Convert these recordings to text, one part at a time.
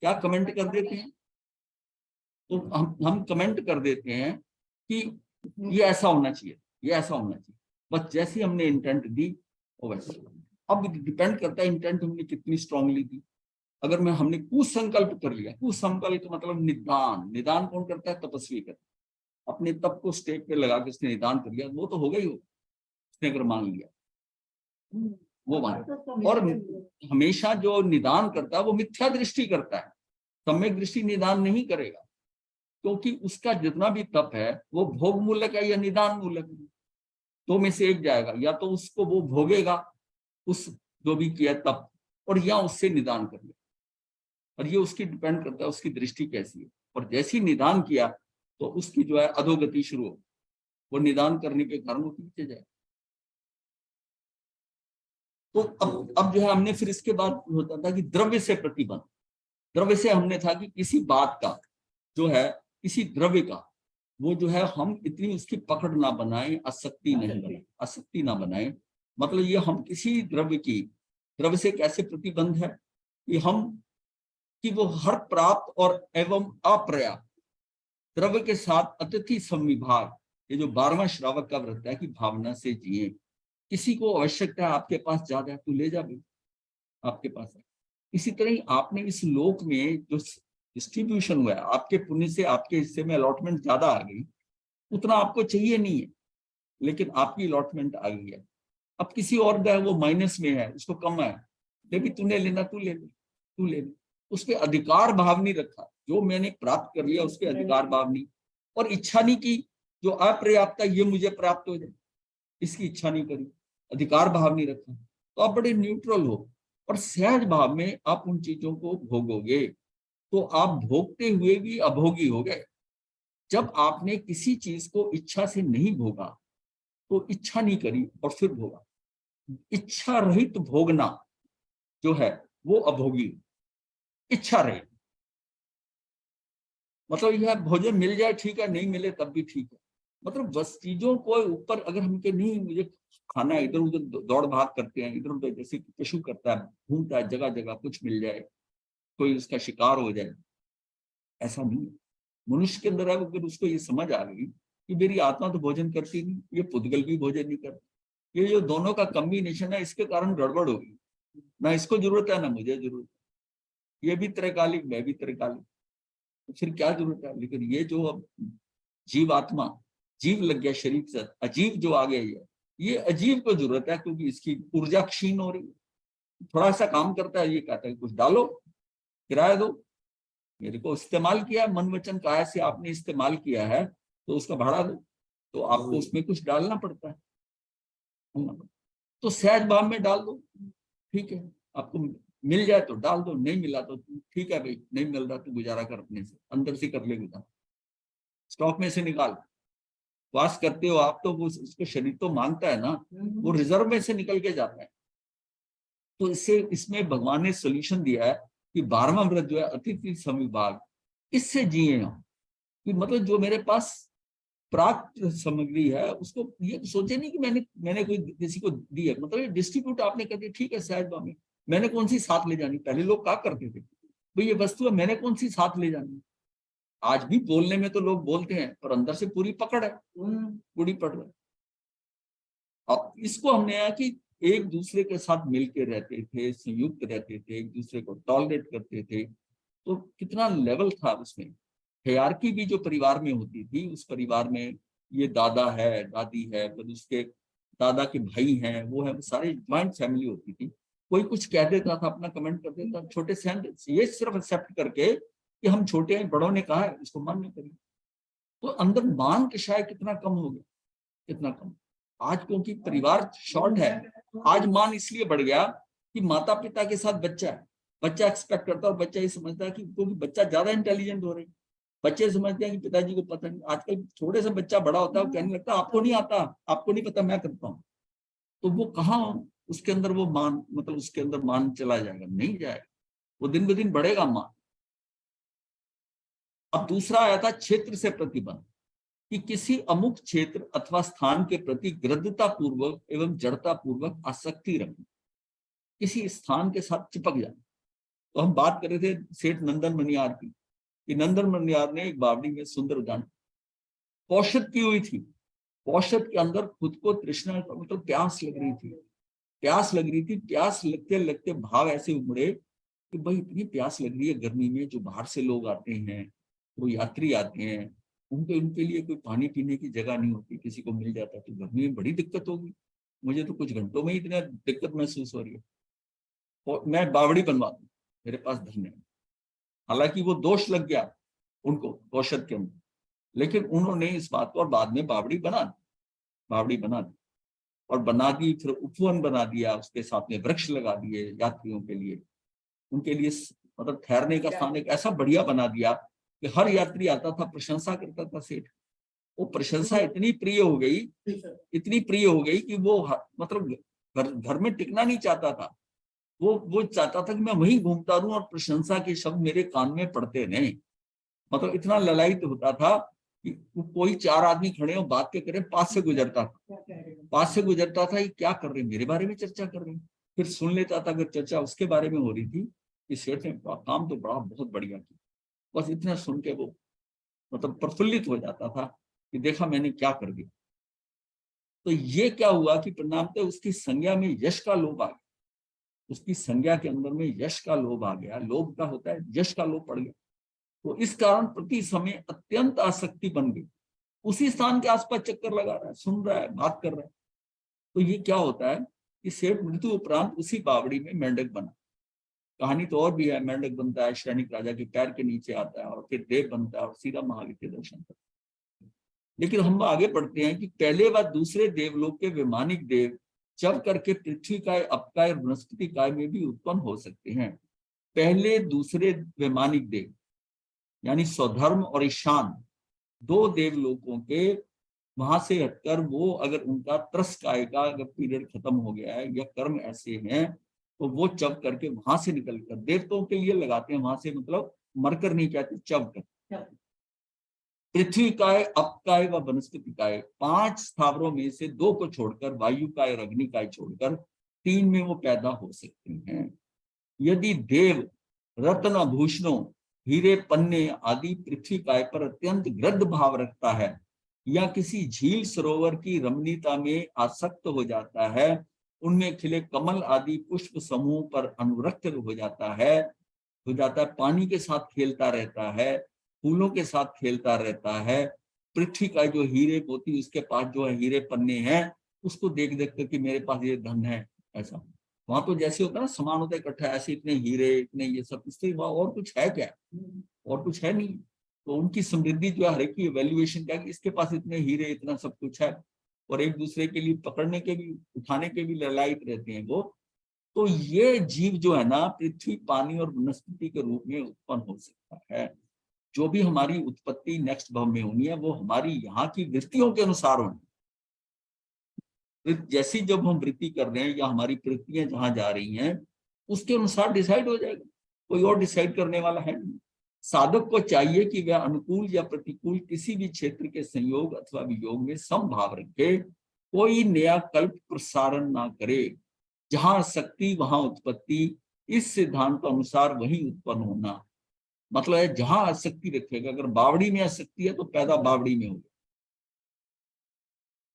क्या कमेंट कर देते हैं, तो हम कमेंट कर देते हैं कि ये ऐसा होना चाहिए, ये ऐसा होना चाहिए, बस जैसी हमने इंटेंट दी वो वैसा। अब डिपेंड करता है इंटेंट हमने कितनी स्ट्रांगली दी। अगर मैं हमने कुसंकल्प कर लिया, कुसंकल्प मतलब निदान, निदान कौन करता है, तपस्वी करता है। अपने तप को स्टेक पे लगा के उसने निदान कर लिया, वो तो हो गई हो, उसने अगर मान लिया वो मान। और हमेशा जो निदान करता है वो मिथ्या दृष्टि करता है, सम्यक दृष्टि निदान नहीं करेगा, क्योंकि उसका जितना भी तप है वो भोग मूलक है या निदान मूलक है। तो में से एक जाएगा, या तो उसको वो भोगेगा उस जो भी किया तप, और या उससे निदान कर ले। और ये उसकी डिपेंड करता है उसकी दृष्टि कैसी है। और जैसे ही निदान किया तो उसकी जो है अधोगति शुरू हो, वो निदान करने के कारण वो पीछे जाए। तो अब जो है हमने फिर इसके बाद होता था कि द्रव्य से प्रतिबंध। द्रव्य से हमने था कि किसी बात का जो है, किसी द्रव्य का वो जो है हम इतनी उसकी पकड़ ना बनाए, आसक्ति नहीं बनाए, आसक्ति ना बनाए। मतलब ये हम किसी द्रव्य की, द्रव्य से कैसे प्रतिबंध है कि हम कि वो हर प्राप्त और एवं अपर्याप्त द्रव्य के साथ अतिथि संविभाग, ये जो 12वां श्रावक का व्रत है कि भावना से जिए। किसी को आवश्यकता है, आपके पास ज्यादा है तू ले जा भाई, आपके पास है। इसी तरह ही आपने इस लोक में जो डिस्ट्रीब्यूशन हुआ है, आपके पुण्य से आपके हिस्से में अलॉटमेंट ज्यादा आ गई, उतना आपको चाहिए नहीं है, लेकिन आपकी अलॉटमेंट आ गई है। अब किसी और का है वो माइनस में है, उसको कम है, लेकिन तूने लेना, तू ले ले, तू ले ले। उस पर अधिकार भाव नहीं रखा, जो मैंने प्राप्त कर लिया उस पर अधिकार भाव नहीं, और इच्छा नहीं की जो अपर्याप्त है ये मुझे प्राप्त हो जाए, इसकी इच्छा नहीं करी, अधिकार भाव नहीं रखा। तो आप बड़े न्यूट्रल हो और सहज भाव में आप उन चीजों को भोगोगे, तो आप भोगते हुए भी अभोगी हो गए। जब आपने किसी चीज को इच्छा से नहीं भोगा, तो इच्छा नहीं करी और फिर भोगा, इच्छा रहित भोगना जो है वो अभोगी, इच्छा रहित। मतलब यह भोजन मिल जाए ठीक है, नहीं मिले तब भी ठीक है। मतलब बस चीजों को ऊपर अगर हम के नहीं मुझे खाना है, इधर उधर दौड़ भाग करते हैं, इधर उधर जैसे पशु करता है, घूमता है जगह जगह, कुछ मिल जाए, कोई उसका शिकार हो जाए, ऐसा नहीं है। मनुष्य के अंदर अगर उसको ये समझ आ गई कि मेरी आत्मा तो भोजन करती नहीं, ये पुद्गल भी भोजन नहीं करती, ये जो दोनों का कॉम्बिनेशन है इसके कारण गड़बड़ होगी, ना इसको जरूरत है ना मुझे जरूरत है, ये भी त्रैकालिक मैं भी त्रैकालिक, तो फिर क्या जरूरत है। लेकिन ये जो अब जीव आत्मा, जीव लग गया शरीर से, अजीब जो आ गया ये अजीब को जरूरत है, क्योंकि इसकी ऊर्जा क्षीण हो रही है। थोड़ा सा काम करता है, ये कहता है कुछ डालो, किराया दो, मेरे को इस्तेमाल किया, मन वचन काया से आपने इस्तेमाल किया है तो उसका भाड़ा दो, तो आपको उसमें कुछ डालना पड़ता है, तो सहज भाव में डाल दो, ठीक है। आपको मिल जाए तो डाल दो, नहीं मिला तो ठीक है भाई, नहीं मिल रहा तो गुजारा कर, अपने से अंदर से कर ले गुजारा, स्टॉक में से निकाल। वास करते हो आप तो वो उसको शरीर तो मांगता है ना, वो रिजर्व में से निकल के जाता है। तो इससे इसमें भगवान ने सोल्यूशन दिया है कि 12वां व्रत जो है अतिथि संविभाग, इससे जिए हम, कि मतलब जो मेरे पास प्राप्त सामग्री है उसको ये सोचे नहीं कि मैंने कोई किसी को दी है, मतलब ये डिस्ट्रीब्यूट आपने कर दिया, ठीक है सहज भाव में। मैंने कौन सी साथ ले जानी, पहले लोग क्या करते थे भाई ये वस्तु है मैंने कौन सी साथ ले जानी। आज भी बोलने में तो लोग बोलते हैं पर अंदर से पूरी पकड़ है, पूरी पड़ रहा है। अब इसको हमने है कि एक दूसरे के साथ मिलके रहते थे, संयुक्त रहते थे, एक दूसरे को टॉलरेट करते थे, तो कितना लेवल था उसमें। हायरार्की भी जो परिवार में होती थी, उस परिवार में ये दादा है, दादी है, फिर उसके दादा के भाई हैं, वो है, सारी ज्वाइंट फैमिली होती थी। कोई कुछ कह देता था, अपना कमेंट कर देता, छोटे से ये सिर्फ एक्सेप्ट करके कि हम छोटे हैं, बड़ों ने कहा है इसको मान्य करिए। तो अंदर मान के शायद कितना कम हो गया, कितना कम। आज क्योंकि परिवार शॉर्ट है, आज मान इसलिए बढ़ गया कि माता पिता के साथ बच्चा है, बच्चा एक्सपेक्ट करता है और बच्चा ये समझता है कि क्योंकि बच्चा ज्यादा इंटेलिजेंट हो रही है, बच्चे समझते हैं कि पिताजी को पता नहीं। आजकल थोड़े से बच्चा बड़ा होता है वो कहने लगता है आपको नहीं आता, आपको नहीं पता, मैं करता हूँ। तो वो कहाँ उसके अंदर वो मान, मतलब उसके अंदर मान चला जाएगा, नहीं जाएगा, वो दिन ब दिन बढ़ेगा मान। अब दूसरा आया था क्षेत्र से प्रतिबंध, कि किसी अमुक क्षेत्र अथवा स्थान के प्रति गृद्धता पूर्वक एवं जड़ता पूर्वक आसक्ति रखना, किसी स्थान के साथ चिपक जाना। तो हम बात कर रहे थे सेठ नंदन मनियार की, कि नंदन मनियार ने एक बावड़ी में सुंदर उद्यान पौषध की हुई थी। पौषध के अंदर खुद को तृष्णा मतलब प्यास लग रही थी, प्यास लग रही थी। प्यास लगते लगते भाव ऐसे उमड़े कि भाई इतनी प्यास लग रही है गर्मी में, जो बाहर से लोग आते हैं, वो यात्री आते हैं, उनको उनके लिए कोई पानी पीने की जगह नहीं होती, किसी को मिल जाता तो गर्मी में बड़ी दिक्कत होगी। मुझे तो कुछ घंटों में ही इतना दिक्कत महसूस हो रही है, और मैं बावड़ी बनवा दूं, मेरे पास धन है। हालांकि वो दोष लग गया उनको औषध के अंदर, लेकिन उन्होंने इस बात को, और बाद में बावड़ी बना दी, बावड़ी बना दी और बना दी, फिर उपवन बना दिया, उसके साथ में वृक्ष लगा दिए यात्रियों के लिए, उनके लिए मतलब ठहरने का स्थान एक ऐसा बढ़िया बना दिया कि हर यात्री आता था, प्रशंसा करता था सेठ। वो प्रशंसा इतनी प्रिय हो गई, इतनी प्रिय हो गई कि वो मतलब घर में टिकना नहीं चाहता था। वो चाहता था कि मैं वहीं घूमता रहूं और प्रशंसा के शब्द मेरे कान में पड़ते नहीं। मतलब इतना ललायित होता था कि कोई चार आदमी खड़े हो बात के करे, पास से गुजरता था, पास से गुजरता था, ये क्या कर रहे हैं, मेरे बारे में चर्चा कर रहे हैं। फिर सुन लेता था, अगर चर्चा उसके बारे में हो रही थी कि सेठ ने काम तो बड़ा बहुत बढ़िया किया, बस इतना सुन के वो मतलब प्रफुल्लित हो जाता था कि देखा मैंने क्या कर दिया। तो ये क्या हुआ कि परिणामतः उसकी संज्ञा में यश का लोभ आ गया, उसकी संज्ञा के अंदर में यश का लोभ आ गया। लोभ का होता है, यश का लोभ पड़ गया। तो इस कारण प्रति समय अत्यंत आसक्ति बन गई, उसी स्थान के आसपास चक्कर लगा रहा है, सुन रहा है, बात कर रहा है। तो ये क्या होता है कि सेठ मृत्यु उपरांत उसी बावड़ी में मेंढक बना। कहानी तो और भी है, मेंढक बनता है, सैनिक राजा के पैर के नीचे आता है, और फिर देव बनता है और सीधा महावीर के दर्शन करता है। लेकिन हम आगे बढ़ते हैं कि पहले व दूसरे देवलोक के वैमानिक देव जब करके पृथ्वी काय, अपकाय, वनस्पति काय में भी उत्पन्न हो सकते हैं। पहले दूसरे वैमानिक देव यानी स्वधर्म और ईशान, दो देवलोकों के वहां से हटकर वो अगर उनका त्रस काय का अगर पीरियड खत्म हो गया है या कर्म ऐसे हैं, तो वो चब करके वहां से निकल कर देवताओं के लिए लगाते हैं, वहां से मतलब मरकर नहीं कहते, चब कर। पृथ्वी काय, अपकाय व वनस्पति काय, 5 स्थावरों में से 2 को छोड़कर, वायु काय और अग्नि काय छोड़कर 3 में वो पैदा हो सकते हैं। यदि देव रत्न आभूषणों, हीरे पन्ने आदि पृथ्वी काय पर अत्यंत गृद्ध भाव रखता है, या किसी झील सरोवर की रमणीयता में आसक्त हो जाता है, उनमें खिले कमल आदि पुष्प समूह पर अनुरक्त हो जाता है, पानी के साथ खेलता रहता है, फूलों के साथ खेलता रहता है, पृथ्वी का जो हीरे मोती उसके पास जो है हीरे पन्ने हैं, उसको देख देख कर कि मेरे पास ये धन है, ऐसा। वहां तो जैसे होता है ना, सामान होता है इकट्ठा, ऐसे इतने हीरे इतने ये सब, इससे और कुछ है क्या? और कुछ है नहीं। तो उनकी समृद्धि जो है, हर एक की वैल्यूएशन क्या है, इसके पास इतने हीरे इतना सब कुछ है, और एक दूसरे के लिए पकड़ने के भी उठाने के भी ललायित रहते हैं वो। तो ये जीव जो है ना, पृथ्वी पानी और वनस्पति के रूप में उत्पन्न हो सकता है। जो भी हमारी उत्पत्ति नेक्स्ट भव में होनी है, वो हमारी यहाँ की वृत्तियों के अनुसार होनी। जैसी जब हम वृत्ति कर रहे हैं या हमारी प्रवृत्तियां जहां जा रही हैं, उसके अनुसार डिसाइड हो जाएगा, कोई और डिसाइड करने वाला है नहीं। साधक को चाहिए कि वह अनुकूल या प्रतिकूल किसी भी क्षेत्र के संयोग अथवा वियोग में समभाव रखे, कोई नया कल्प प्रसारण ना करे। जहां शक्ति वहां उत्पत्ति, इस सिद्धांत अनुसार वही उत्पन्न होना। मतलब है जहां आसक्ति रखेगा, अगर बावड़ी में आसक्ति है तो पैदा बावड़ी में होगा।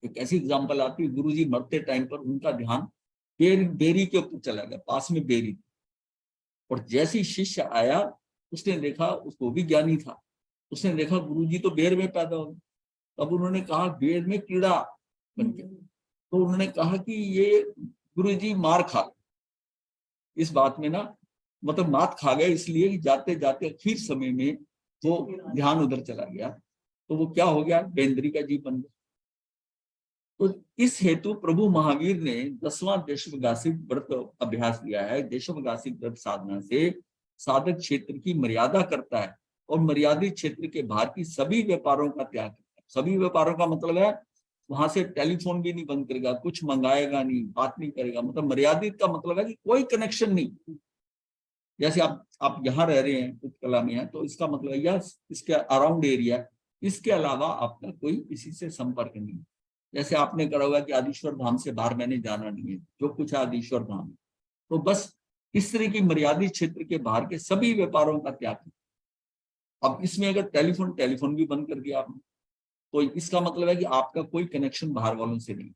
एक ऐसी एग्जांपल आती है, गुरुजी मरते टाइम पर उनका ध्यान बेरी के ऊपर चला गया, पास में बेरी, और जैसे ही शिष्य आया उसने देखा, उसको भी ज्ञानी था, उसने देखा गुरुजी तो बेर में पैदा हो गए। तब उन्होंने कहा बेर में कीड़ा बन गया। तो उन्होंने कहा कि ये गुरुजी मार खा, इस बात में ना मतलब मात खा गए, इसलिए कि जाते जाते आखिर समय में वो ध्यान उधर चला गया, तो वो क्या हो गया, बेंद्री का जीव बन गया। तो इस हेतु प्रभु महावीर ने 10वां देशवगासिक व्रत अभ्यास दिया है। देशवगासिक व्रत साधना से साधक क्षेत्र की मर्यादा करता है और मर्यादित क्षेत्र के बाहर की सभी व्यापारों का त्याग करता है। सभी व्यापारों का मतलब है वहां से टेलीफोन भी नहीं बंद करेगा, कुछ मंगाएगा नहीं, बात नहीं करेगा। मतलब मर्यादित का मतलब है कि कोई कनेक्शन नहीं। जैसे आप यहाँ रह रहे हैं, उत्कला में है, तो इसका मतलब या इसके अराउंड एरिया, इसके अलावा आपका कोई किसी से संपर्क नहीं। जैसे आपने कहा होगा कि आदिश्वर धाम से बाहर मैंने जाना नहीं है, जो कुछ है आदिश्वर धाम, तो बस इस तरह की मर्यादित क्षेत्र के बाहर के सभी व्यापारों का त्याग किया। अब इसमें अगर टेलीफोन भी बंद कर दिया आपने, तो इसका मतलब है कि आपका कोई कनेक्शन बाहर वालों से नहीं,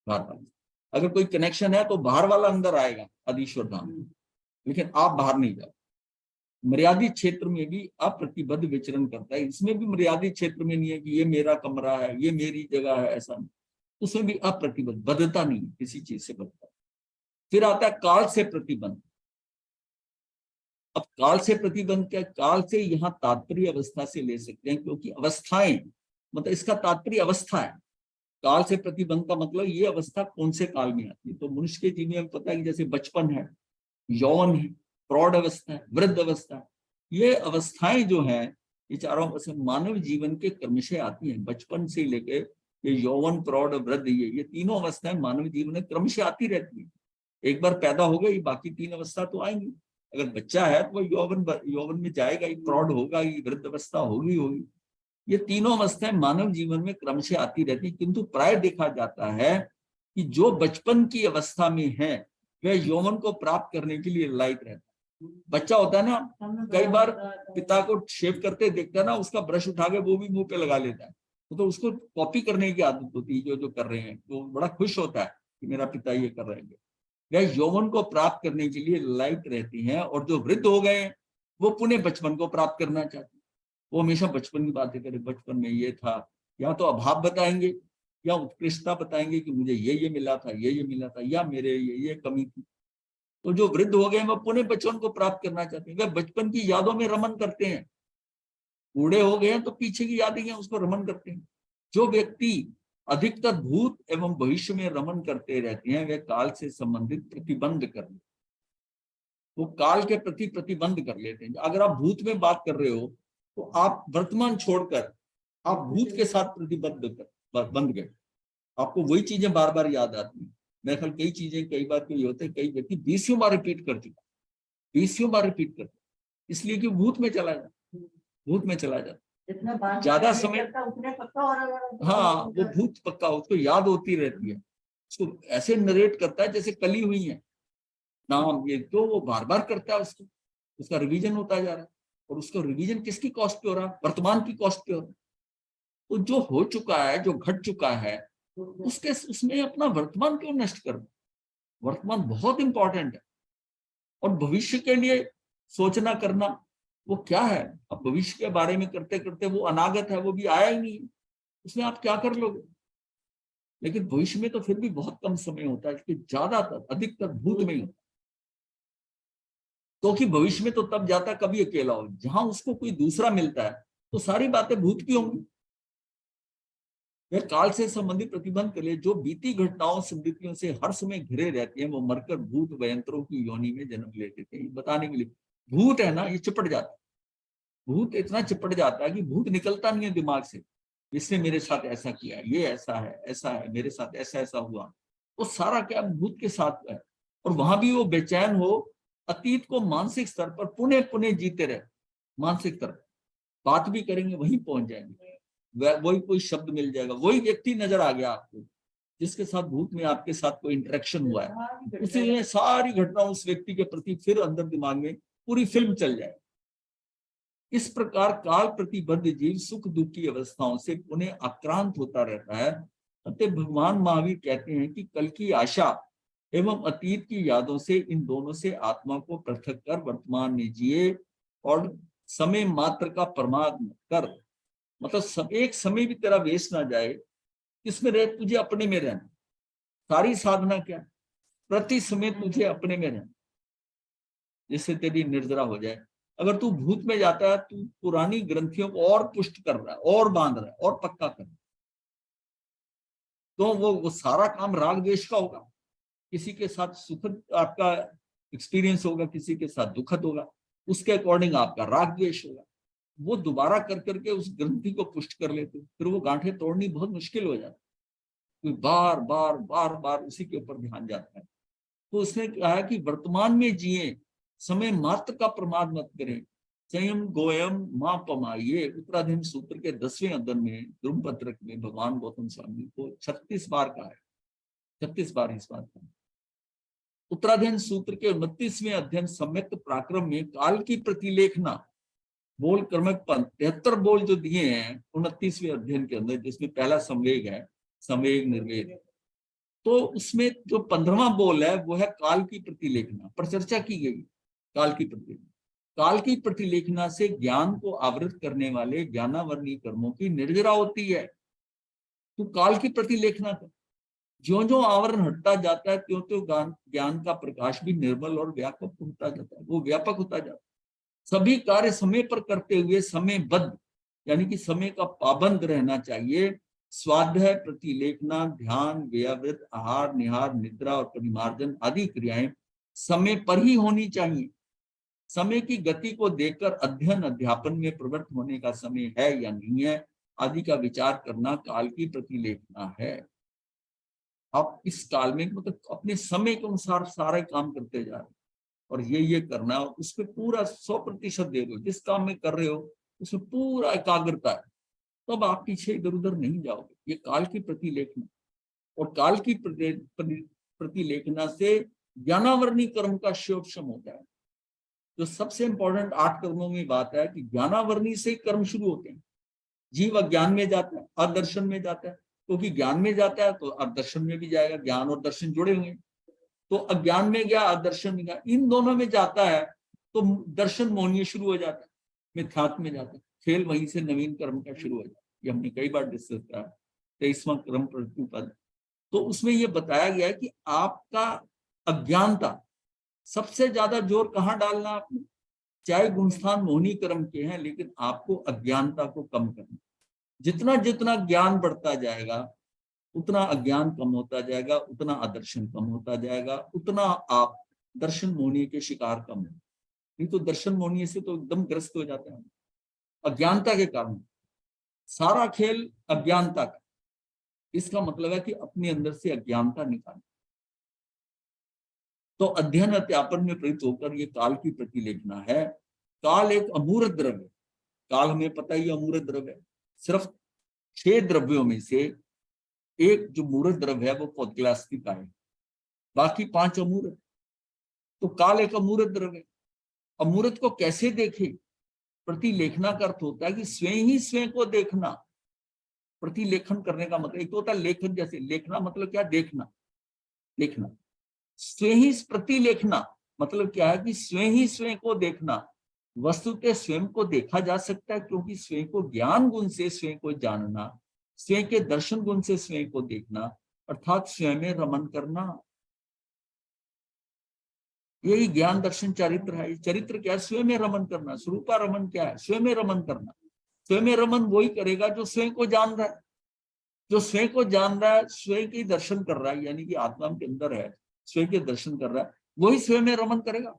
बाहर वालों से। अगर कोई कनेक्शन है तो बाहर वाला अंदर आएगा अधीश्वर धाम, लेकिन आप बाहर नहीं जाओ। मर्यादित क्षेत्र में भी अप्रतिबद्ध विचरण करता है। इसमें भी मर्यादित क्षेत्र में नहीं है कि ये मेरा कमरा है, ये मेरी जगह है, ऐसा नहीं। उसमें भी अप्रतिबद्ध, बद्धता नहीं है, किसी चीज से बद्धता। फिर आता है काल से प्रतिबंध। अब काल से प्रतिबंध क्या? काल से यहाँ तात्पर्य अवस्था से ले सकते हैं, क्योंकि अवस्थाएं, मतलब इसका तात्पर्य अवस्था है। काल से प्रतिबंध का मतलब ये अवस्था कौन से काल में आती है। तो मनुष्य के जीवन में पता है कि जैसे बचपन है, यौवन है, प्रौढ़ अवस्था है, वृद्ध अवस्था है। ये अवस्थाएं जो है, ये चारों अवस्था मानव जीवन के क्रमशः आती हैं। बचपन से लेके ये यौवन, प्रौढ़, वृद्ध, ये तीनों अवस्थाएं मानव जीवन में क्रमशः आती रहती है। एक बार पैदा हो गई, बाकी तीन अवस्था तो आएंगी। अगर बच्चा है तो वो यौवन में जाएगा ही, प्रौढ़ होगा ही, वृद्ध अवस्था होगी। ये तीनों अवस्थाएं मानव जीवन में क्रमशः आती रहती, किंतु प्राय देखा जाता है कि जो बचपन की अवस्था में है वह यौवन को प्राप्त करने के लिए लायक रहता है। बच्चा होता है ना, कई बार पिता को शेव करते देखता है ना, उसका ब्रश उठा के वो भी मुंह पे लगा लेता है, तो उसको कॉपी करने की आदत होती है। जो कर रहे हैं तो बड़ा खुश होता है कि मेरा पिता ये कर रहे हैं। वह यौवन को प्राप्त करने के लिए लायक रहती हैं। और जो वृद्ध हो गए हैं वो पुनः बचपन को प्राप्त करना चाहते हैं। वो हमेशा बचपन की बातें करें, बचपन में ये था, या तो अभाव बताएंगे या उत्कृष्टता बताएंगे कि मुझे ये मिला था, ये मिला था, या मेरे ये कमी थी। तो जो वृद्ध हो गए वह पुनः बचपन को प्राप्त करना चाहते हैं, वह बचपन की यादों में रमन करते हैं। बूढ़े हो गए हैं तो पीछे की यादें हैं उसको रमन करते हैं। जो व्यक्ति अधिकतर भूत एवं भविष्य में रमन करते रहते हैं वे काल से संबंधित प्रतिबंध कर, वो काल के प्रति प्रतिबंध कर लेते हैं। अगर आप भूत में बात कर रहे हो तो आप वर्तमान छोड़कर आप भूत के साथ प्रतिबद्ध बंध गए। आपको वही चीजें बार बार याद आती हैं। मेरे ख्याल कई चीजें कई बार ये होते हैं, कई व्यक्ति 20 बार रिपीट कर चुका, 20 बार रिपीट करते, इसलिए कि भूत में चला जाता, भूत में चला जाता ज्यादा समय। हाँ, वो भूत पक्का, उसको याद होती रहती है, उसको ऐसे नरेट करता है जैसे कली हुई है नाम ये, तो वो बार बार करता है, उसका रिवीजन होता जा रहा है। और उसका रिवीजन किसकी कॉस्ट पे हो रहा है? वर्तमान की कॉस्ट पे हो रहा है। तो जो हो चुका है, जो घट चुका है, उसमें अपना वर्तमान क्यों नष्ट करना? वर्तमान बहुत इंपॉर्टेंट है। और भविष्य के लिए सोचना करना वो क्या है? अब भविष्य के बारे में करते करते वो अनागत है, वो भी आया ही नहीं, उसमें आप क्या कर लोगे? लेकिन भविष्य में तो फिर भी बहुत कम समय होता है, इसलिए ज्यादातर अधिकतर भूत में ही होता है। क्योंकि भविष्य में तो तब जाता कभी अकेला हो, जहां उसको कोई दूसरा मिलता है तो सारी बातें भूत की होंगी। वह काल से संबंधित प्रतिबंध के लिए जो बीती घटनाओं स्मृतियों से हर समय घिरे रहते हैं वो मरकर भूत वयंत्रों की योनि में जन्म ले लेते हैं। बताने के लिए भूत है ना, ये चिपट जाता है। भूत इतना चिपट जाता है कि भूत निकलता नहीं है दिमाग से। इसने मेरे साथ ऐसा किया, ये ऐसा है, मेरे साथ ऐसा ऐसा हुआ, वो सारा क्या भूत के साथ है। और वहां भी वो बेचैन हो, अतीत को मानसिक स्तर पर पुनः पुनः जीते रहे। मानसिक स्तर बात भी करेंगे वहीं पहुंच जाएंगे, वही कोई शब्द मिल जाएगा, वही व्यक्ति नजर आ गया आपको जिसके साथ भूत में आपके साथ कोई इंटरेक्शन हुआ है। उसी सारी घटना उस व्यक्ति के प्रति फिर अंदर दिमाग में पूरी फिल्म चल जाए। इस प्रकार काल प्रतिबद्ध जीव सुख दुख की अवस्थाओं से पुनः आक्रांत होता रहता है। अतः भगवान महावीर कहते हैं कि कल की आशा एवं अतीत की यादों से इन दोनों से आत्मा को पृथक कर वर्तमान में जिए और समय मात्र का प्रमाद कर, मतलब सब एक समय भी तेरा वेस्ट ना जाए। किसमें रहे? तुझे अपने में रहना। सारी साधना क्या? प्रति समय तुझे अपने में रहना, जिससे तेरी निर्जरा हो जाए। अगर तू भूत में जाता है, तू पुरानी ग्रंथियों को और पुष्ट कर रहा है, और बांध रहा है, और पक्का कर रहा है, तो वो सारा काम राग द्वेष का होगा। किसी के साथ सुखद आपका एक्सपीरियंस होगा, किसी के साथ दुखद होगा, उसके अकॉर्डिंग आपका राग द्वेष होगा। वो दोबारा कर करके उस ग्रंथि को पुष्ट कर लेते, फिर वो गांठें तोड़नी बहुत मुश्किल हो जाती, बार बार बार बार उसी के ऊपर ध्यान जाता है। तो उसने कहा कि वर्तमान में जिए, समय मात्र का प्रमाद मत करें। संयम गोयम मां पमाइए, उत्तराधीन सूत्र के 10वें अध्याय में ध्रुव पत्रक में भगवान गौतम स्वामी को 36 बार कहा है, 36 बार इस बात का। उत्तराध्ययन सूत्र के 29वें अध्ययन सम्यक पराक्रम में काल की प्रतिलेखना बोल क्रमक 73 बोल जो दिए हैं 29वें अध्ययन के अंदर, जिसमें पहला संवेग है, संवेग निर्वेद, तो उसमें जो 15वां बोल है वो है काल की प्रतिलेखना पर चर्चा की गई। काल की प्रतिलेखना, काल की प्रतिलेखना से ज्ञान को आवृत करने वाले ज्ञानावर्णी कर्मों की निर्जरा होती है। तो काल की प्रतिलेखना कर, ज्यो ज्यो आवरण हटता जाता है त्यों त्यों ज्ञान का प्रकाश भी निर्मल और व्यापक होता जाता है, वो व्यापक होता जाता है। सभी कार्य समय पर करते हुए समयबद्ध यानी कि समय का पाबंद रहना चाहिए। स्वाध्याय, प्रतिलेखना, ध्यान, व्यावृत, आहार, निहार, निद्रा और परिमार्जन आदि क्रियाएं समय पर ही होनी चाहिए। समय की गति को देखकर अध्ययन अध्यापन में प्रवृत्त होने का समय है या नहीं है आदि का विचार करना काल की प्रतिलेखना है। आप इस काल में मतलब अपने समय के अनुसार सारे काम करते जा रहे हो और ये करना, उस पर पूरा 100% दे दो। जिस काम में कर रहे हो उसमें पूरा एकाग्रता है, तब आप पीछे इधर उधर नहीं जाओगे। ये काल की प्रतिलेखना, और काल की प्रतिलेखना से ज्ञानावर्णी कर्म का शोभशम होता है। जो सबसे इंपॉर्टेंट 8 कर्मों में बात है कि ज्ञानावर्णी से कर्म शुरू होते हैं। जीव अज्ञान में जाता है, अदर्शन में जाता है, क्योंकि ज्ञान में जाता है तो अदर्शन में भी जाएगा। ज्ञान और दर्शन जुड़े हुए हैं, तो अज्ञान में गया, अदर्शन में गया, इन दोनों में जाता है तो दर्शन मोहनीय शुरू हो जाता है, मिथ्यात्व में जाता है। खेल वहीं से नवीन कर्म का शुरू हो जाता है। ये हमने कई बार डिस्कस किया। 23वां क्रम प्रतिपद, तो उसमें यह बताया गया है कि आपका अज्ञानता सबसे ज्यादा जोर कहाँ डालना आपने, चाहे गुणस्थान मोहनी कर्म के हैं, लेकिन आपको अज्ञानता को कम करना। जितना जितना ज्ञान बढ़ता जाएगा उतना अज्ञान कम होता जाएगा, उतना आदर्शन कम होता जाएगा, उतना आप दर्शन मोहनी के शिकार कम हो। नहीं तो दर्शन मोहनी से तो एकदम ग्रस्त हो जाते हैं अज्ञानता के कारण। सारा खेल अज्ञानता का। इसका मतलब है कि अपने अंदर से अज्ञानता निकालना। तो अध्ययन अध्यापन में प्रयुक्त होकर ये काल की प्रतिलेखना है। काल एक अमूर्त द्रव्य है। काल हमें पता ही अमूर्त द्रव्य है। सिर्फ 6 द्रव्यों में से एक जो मूर्त द्रव्य है वो पौद्गलास्ती का है, बाकी 5 अमूर्त। तो काल एक अमूर्त द्रव्य है। अमूर्त को कैसे देखे? प्रतिलेखना का अर्थ होता है कि स्वयं ही स्वयं को देखना। प्रतिलेखन करने का मतलब एक तो होता है लेखन, जैसे लेखना मतलब क्या, देखना, देखना। स्वयं ही प्रतिलेखना मतलब क्या है कि स्वयं ही स्वयं को देखना। वस्तु के स्वयं को देखा जा सकता है, क्योंकि स्वयं को ज्ञान गुण से स्वयं को जानना, स्वयं के दर्शन गुण से स्वयं को देखना, अर्थात स्वयं में रमन करना, यही ज्ञान दर्शन चरित्र है। चरित्र क्या है? स्वयं में रमन करना। स्वरूपा रमन क्या है? स्वयं में रमन करना। स्वयं में रमन वही करेगा जो स्वयं को जान रहा है। जो स्वयं को जान रहा है, स्वयं के दर्शन कर रहा है, यानी कि आत्मा के अंदर है, स्वयं के दर्शन कर रहा है, वही स्वयं में रमन करेगा।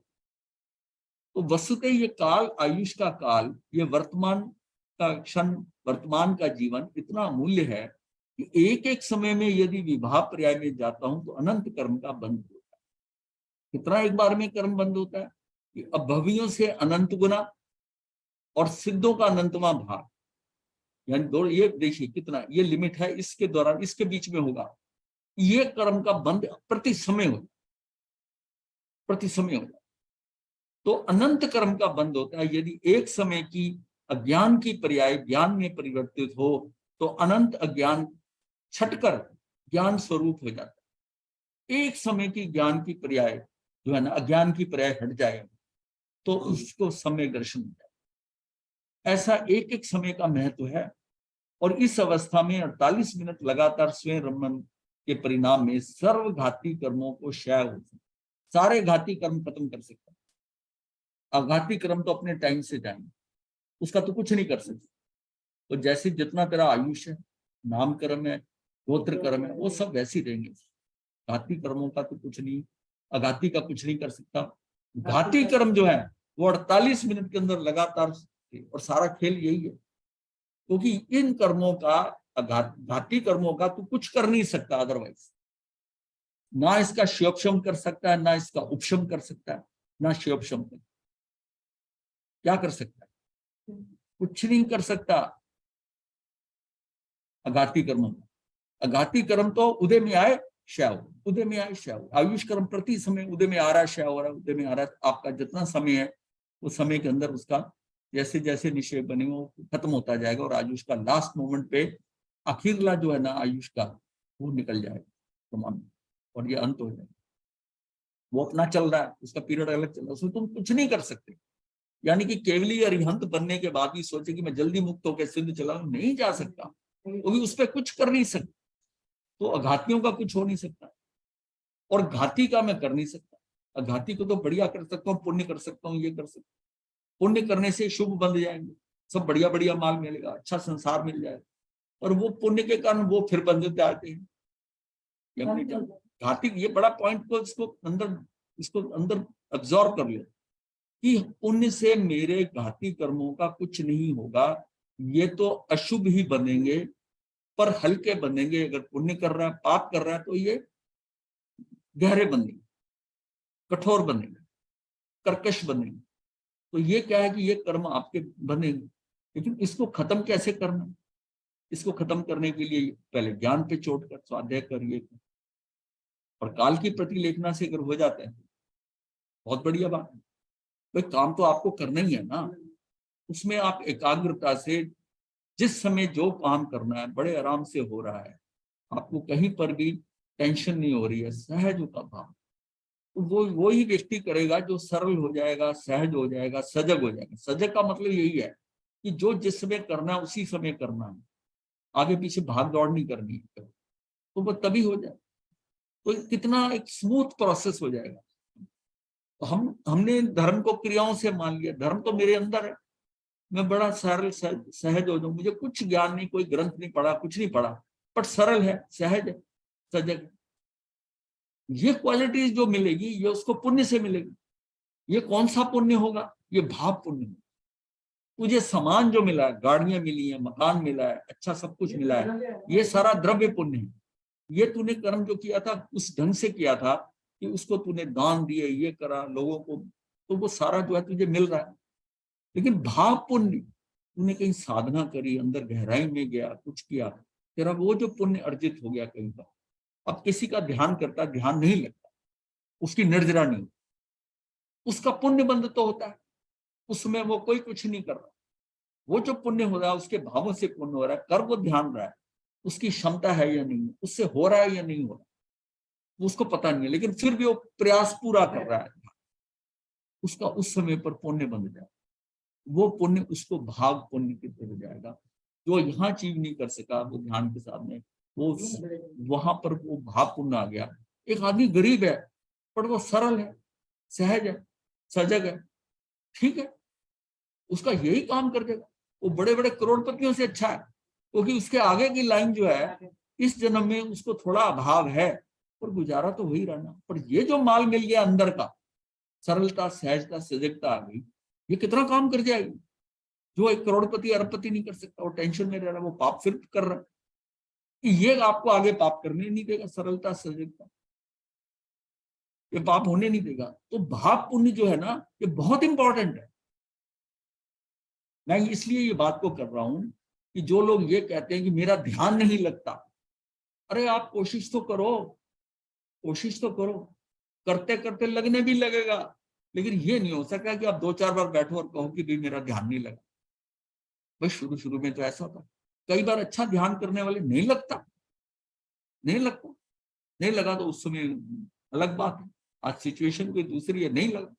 तो वस्तुतः ये काल, आयुष का काल, ये वर्तमान का क्षण, वर्तमान का जीवन इतना अमूल्य है कि एक एक समय में यदि विवाह पर्याय में जाता हूं तो अनंत कर्म का बंध होता है। कितना एक बार में कर्म बंद होता है कि अभवियों से अनंत गुना और सिद्धों का अनंतवां भाग, यानी दो, ये देखिए कितना ये लिमिट है, इसके दौरान इसके बीच में होगा ये कर्म का बंद प्रति समय हो, प्रति समय होगा। तो अनंत कर्म का बंद होता है यदि एक समय की अज्ञान की पर्याय ज्ञान में परिवर्तित हो, तो अनंत अज्ञान छटकर ज्ञान स्वरूप हो जाता है। एक समय की ज्ञान की पर्याय जो है ना, अज्ञान की पर्याय हट जाए तो उसको समय दर्शन हो जाए। ऐसा एक एक समय का महत्व है। और इस अवस्था में 48 मिनट लगातार स्वयं रमन के परिणाम में सर्वघाती कर्मों को क्षय हो सकता, सारे घाती कर्म खत्म कर सकता। अघाती कर्म तो अपने टाइम से जाएंगे, उसका तो कुछ नहीं कर सकते। तो जैसे जितना तेरा आयुष है, नाम कर्म है, गोत्र कर्म है, वो सब वैसे ही रहेंगे। घाती कर्मों का तो कुछ नहीं, अघाती का कुछ नहीं कर सकता। घाती कर्म जो है वो 48 मिनट के अंदर लगातार, और सारा खेल यही है। क्योंकि इन कर्मों का, घाती कर्मों का तू कुछ कर नहीं सकता अदरवाइज। ना इसका क्षयोपशम कर सकता है, ना इसका उपशम कर सकता है, ना क्षयोपशम कर, क्या कर सकता है? कुछ नहीं कर सकता अघाती कर्मों का। अघाती कर्म तो उदय में आए शैव, उदय में आए शैव, आयुष कर्म प्रति समय उदय में आ रहा है, शैव हो रहा है, उदय में आ रहा है। आपका जितना समय है उस समय के अंदर उसका जैसे जैसे निश्चय बने वो खत्म होता जाएगा और आयुष का लास्ट मोमेंट पे आखिरला जो है ना आयुष का वो निकल जाएगा प्रमाण और ये अंत हो जाएगा। वो अपना चल रहा है, उसका पीरियड अलग चल रहा है, उसमें तुम कुछ नहीं कर सकते। यानी कि केवली अरिहंत बनने के बाद भी सोचे कि मैं जल्दी मुक्त होकर सिद्ध चला नहीं जा सकता, क्योंकि उस पर कुछ कर नहीं सकता। तो अघातियों का कुछ हो नहीं सकता और घाती का मैं कर नहीं सकता। अघाती को तो बढ़िया कर सकता हूँ, पुण्य कर सकता हूँ, ये कर सकता हूँ। पुण्य करने से शुभ बन जाएंगे, सब बढ़िया बढ़िया माल मिलेगा, अच्छा संसार मिल जाएगा, और वो पुण्य के कारण वो फिर बंधते आते हैं। घाती, ये बड़ा पॉइंट को इसको अंदर अब्सॉर्ब कर लो कि पुण्य से मेरे घाती कर्मों का कुछ नहीं होगा, ये तो अशुभ ही बनेंगे पर हल्के बनेंगे। अगर पुण्य कर रहा है, पाप कर रहा है, तो ये गहरे बनेंगे, कठोर बनेंगे, कर्कश बनेंगे। तो ये क्या है कि ये कर्म आपके बनेंगे, लेकिन इसको खत्म कैसे करना है? इसको खत्म करने के लिए पहले ज्ञान पे चोट कर, स्वाध्याय करिए, और काल की प्रतिलेखना से अगर हो जाते हैं बहुत बढ़िया बात है। भाई काम तो आपको करना ही है ना, उसमें आप एकाग्रता से जिस समय जो काम करना है बड़े आराम से हो रहा है, आपको कहीं पर भी टेंशन नहीं हो रही है, सहज का भाव, तो वो ही व्यक्ति करेगा जो सरल हो जाएगा, सहज हो जाएगा, सजग हो जाएगा। सजग का मतलब यही है कि जो जिस समय करना है उसी समय करना है, आगे पीछे भाग दौड़ नहीं करनी है, तो वो तभी हो जाए, तो कितना एक स्मूथ प्रोसेस हो जाएगा। तो हमने धर्म को क्रियाओं से मान लिया, धर्म तो मेरे अंदर है, मैं बड़ा सरल सहज हो जाऊं, मुझे कुछ ज्ञान नहीं, कोई ग्रंथ नहीं पढ़ा, कुछ नहीं पढ़ा, बट सरल है, सहज है, सजग है। ये क्वालिटीज जो मिलेगी ये उसको पुण्य से मिलेगी। ये कौन सा पुण्य होगा? ये भाव पुण्य। तुझे सामान जो मिला है, गाड़ियां मिली है, मकान मिला है, अच्छा सब कुछ मिला है, ये सारा द्रव्य पुण्य है। ये तूने कर्म जो किया था उस ढंग से किया था कि उसको तूने दान दिए, ये करा लोगों को, तो वो सारा जो है तुझे मिल रहा है। लेकिन भाव पुण्य, तूने कहीं साधना करी, अंदर गहराई में गया, कुछ किया, तेरा वो जो पुण्य अर्जित हो गया कहीं पर। अब किसी का ध्यान करता, ध्यान नहीं लगता, उसकी निर्जरा नहीं, उसका पुण्य बंध तो होता है, उसमें वो कोई कुछ नहीं कर रहा। वो जो पुण्य हो रहा है उसके भावों से पुण्य हो रहा है, कर वो ध्यान रहा है, उसकी क्षमता है या नहीं, उससे हो रहा है या नहीं हो रहा, उसको पता नहीं है, लेकिन फिर भी वो प्रयास पूरा कर रहा है, उसका उस समय पर पुण्य बन जाए। वो पुण्य उसको भाग पुण्य की तरह जाएगा। जो यहाँ चीज नहीं कर सका वो ध्यान के सामने, वो वहां पर वो भाव पुण्य आ गया। एक आदमी गरीब है पर वो सरल है, सहज है, सजग है, ठीक है, उसका यही काम कर देगा, वो बड़े बड़े करोड़पतियों से अच्छा है, क्योंकि उसके आगे की लाइन जो है इस जन्म में उसको थोड़ा अभाव है और गुजारा तो वही रहना। पर ये जो माल मिल गया अंदर का, सरलता, सहजता, सजगता आ गई, ये कितना काम कर जाएगी। जो एक करोड़पति अरबपति नहीं कर सकता, वो टेंशन में रह रहा, वो पाप फिर कर रहा है। ये आपको आगे पाप करने नहीं देगा, सरलता सजगता, ये पाप होने नहीं देगा। तो भाव पुण्य जो है ना, ये बहुत इंपॉर्टेंट है। मैं इसलिए ये बात को कर रहा हूं कि जो लोग ये कहते हैं कि मेरा ध्यान नहीं लगता, अरे आप कोशिश तो करो, कोशिश तो करो, करते करते लगने भी लगेगा। लेकिन ये नहीं हो सकता कि आप 2-4 बार बैठो और कहो कि भाई मेरा ध्यान नहीं लगा। बस शुरू शुरू में तो ऐसा था, कई बार अच्छा ध्यान करने वाले नहीं लगता, नहीं लगता, नहीं लगा तो उस समय अलग बात है। आज सिचुएशन कोई दूसरी है, नहीं लगा,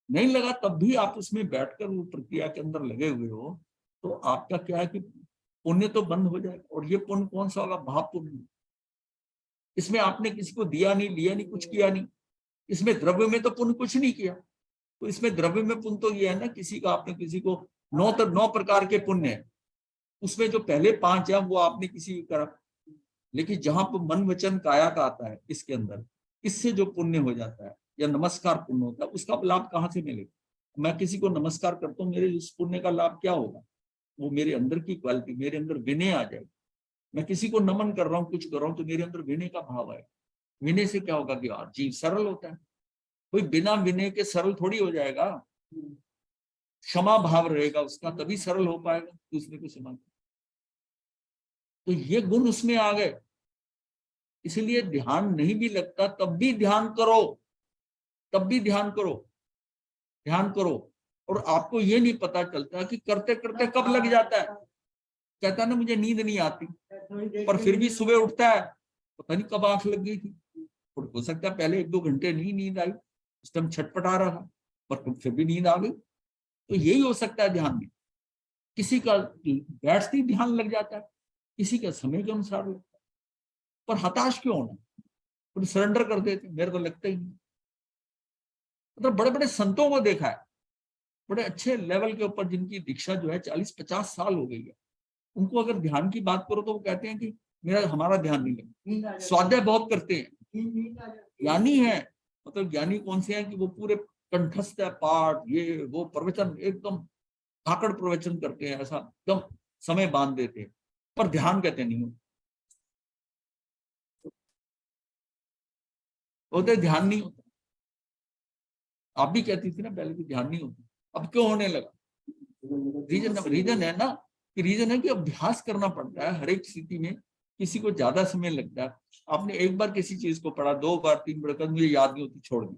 नहीं लगा, तब भी आप उसमें बैठकर वो प्रक्रिया के अंदर लगे हुए हो, तो आपका क्या है कि पुण्य तो बंद हो जाएगा। और ये पुण्य कौन सा होगा? भाव पुण्य। इसमें आपने किसी को दिया नहीं, लिया नहीं, कुछ किया नहीं, इसमें द्रव्य में तो पुण्य कुछ नहीं किया। तो इसमें द्रव्य में पुण्य तो ये है ना, किसी का आपने किसी को 9 प्रकार के पुण्य है, उसमें जो पहले 5 है वो आपने किसी को करा। लेकिन जहां पर मन वचन काया का आता है इसके अंदर, इससे जो पुण्य हो जाता है या नमस्कार पुण्य होता है, उसका लाभ कहाँ से मिलेगा? मैं किसी को नमस्कार करता हूँ, मेरे उस पुण्य का लाभ क्या होगा? वो मेरे अंदर की क्वालिटी, मेरे अंदर विनय आ जाएगा। मैं किसी को नमन कर रहा हूँ, कुछ कर रहा हूँ, तो मेरे अंदर विनय का भाव आएगा। विनय से क्या होगा कि यार जीव सरल होता है। कोई बिना विनय के सरल थोड़ी हो जाएगा, क्षमा भाव रहेगा उसका, तभी सरल हो पाएगा दूसरे को क्षमा। तो ये गुण उसमें आ गए। इसलिए ध्यान नहीं भी लगता तब भी ध्यान करो, तब भी ध्यान करो, ध्यान करो। और आपको ये नहीं पता चलता कि करते करते कब लग जाता है। कहता ना मुझे नींद नहीं आती, पर फिर भी सुबह उठता है, पता नहीं कब आंख लग गई थी। और हो सकता है पहले 1-2 घंटे नहीं नींद आई, उस टाइम छटपटा रहा, पर फिर भी नींद आ गई। तो यही हो सकता है ध्यान में। किसी का बैठते ही ध्यान लग जाता है, किसी का समय के अनुसार लगता है। पर हताश क्यों होना, फिर सरेंडर कर देते, मेरे को लगता ही नहीं। मतलब बड़े बड़े संतों को देखा है, बड़े अच्छे लेवल के ऊपर जिनकी दीक्षा जो है 40-50 साल हो गई है, उनको अगर ध्यान की बात करो तो वो कहते हैं कि हमारा ध्यान नहीं लगता। स्वाध्याय बहुत करते हैं, ज्ञानी है। मतलब ज्ञानी कौन से हैं कि वो पूरे कंठस्थ है पाठ, ये वो प्रवचन एकदम धाकड़ प्रवचन करते हैं, ऐसा एकदम समय बांध देते हैं, पर ध्यान कहते नहीं होते, ध्यान नहीं होता। आप भी कहती थी ना पहले कि ध्यान नहीं होता, अब क्यों होने लगा? रीजन है ना, कि रीजन है कि अभ्यास करना पड़ता है हर एक स्थिति में। किसी को ज्यादा समय लगता है। आपने एक बार किसी चीज को पढ़ा, 2 बार 3 बार, मुझे याद नहीं होती, छोड़ दी।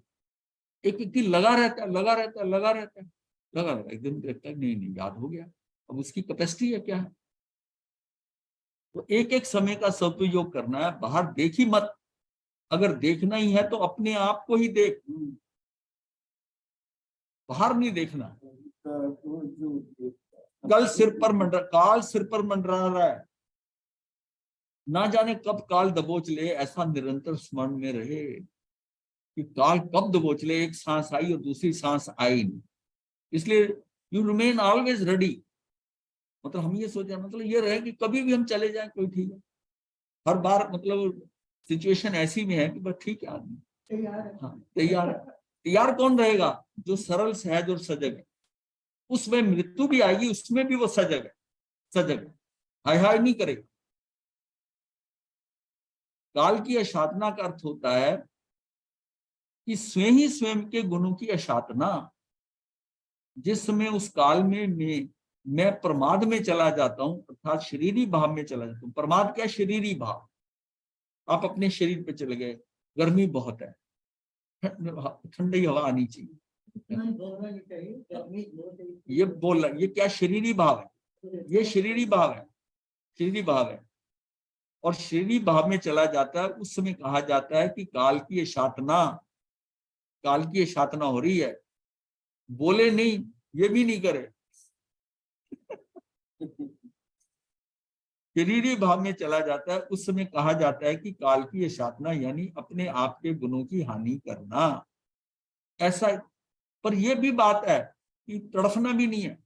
एक व्यक्ति लगा रहता है, लगा रहता है, लगा रहता है, लगा रहता है, एक दिन देखता है नहीं नहीं याद हो गया। अब उसकी कैपेसिटी है क्या है? तो एक एक समय का सदुपयोग करना है। बाहर देखी मत, अगर देखना ही है तो अपने आप को ही देख, बाहर नहीं देखना। कल सिर पर मंडरा, काल सिर पर मंडरा रहा है, ना जाने कब काल दबोच ले, ऐसा निरंतर स्मरण में रहे कि काल कब दबोच ले, एक सांस आई और दूसरी सांस आई नहीं। इसलिए यू रिमेन ऑलवेज रेडी। मतलब हम ये सोचे, मतलब ये रहे कि कभी भी हम चले जाएं कोई ठीक है। हर बार मतलब सिचुएशन ऐसी में है कि बस ठीक है आदमी हाँ तैयार है। तैयार कौन रहेगा? जो सरल सहज और सजग है। उसमें मृत्यु भी आएगी, उसमें भी वो सजग है, सजग है, हाय हाय नहीं करेगा। काल की असाधना का अर्थ होता है कि स्वयं ही स्वयं के गुणों की असाधना। जिस समय उस काल में मैं प्रमाद में चला जाता हूं, अर्थात शरीरी भाव में चला जाता हूं। प्रमाद क्या? शरीरी भाव। आप अपने शरीर पे चले गए, गर्मी बहुत है, ठंडी हवा आनी चाहिए, ये बोल रहा, ये क्या शरीरी भाव है? ये शरीरी भाव है, शरीरी भाव है। और शरीरी भाव में चला जाता है, उस समय कहा जाता है कि काल की ये साधना, काल की ये साधना हो रही है। बोले नहीं, ये भी नहीं करे, शरीरी भाव में चला जाता है, उस समय कहा जाता है कि काल की ये साधना, यानी अपने आप के गुणों की हानि करना। ऐसा, पर यह भी बात है कि तड़फना भी नहीं है।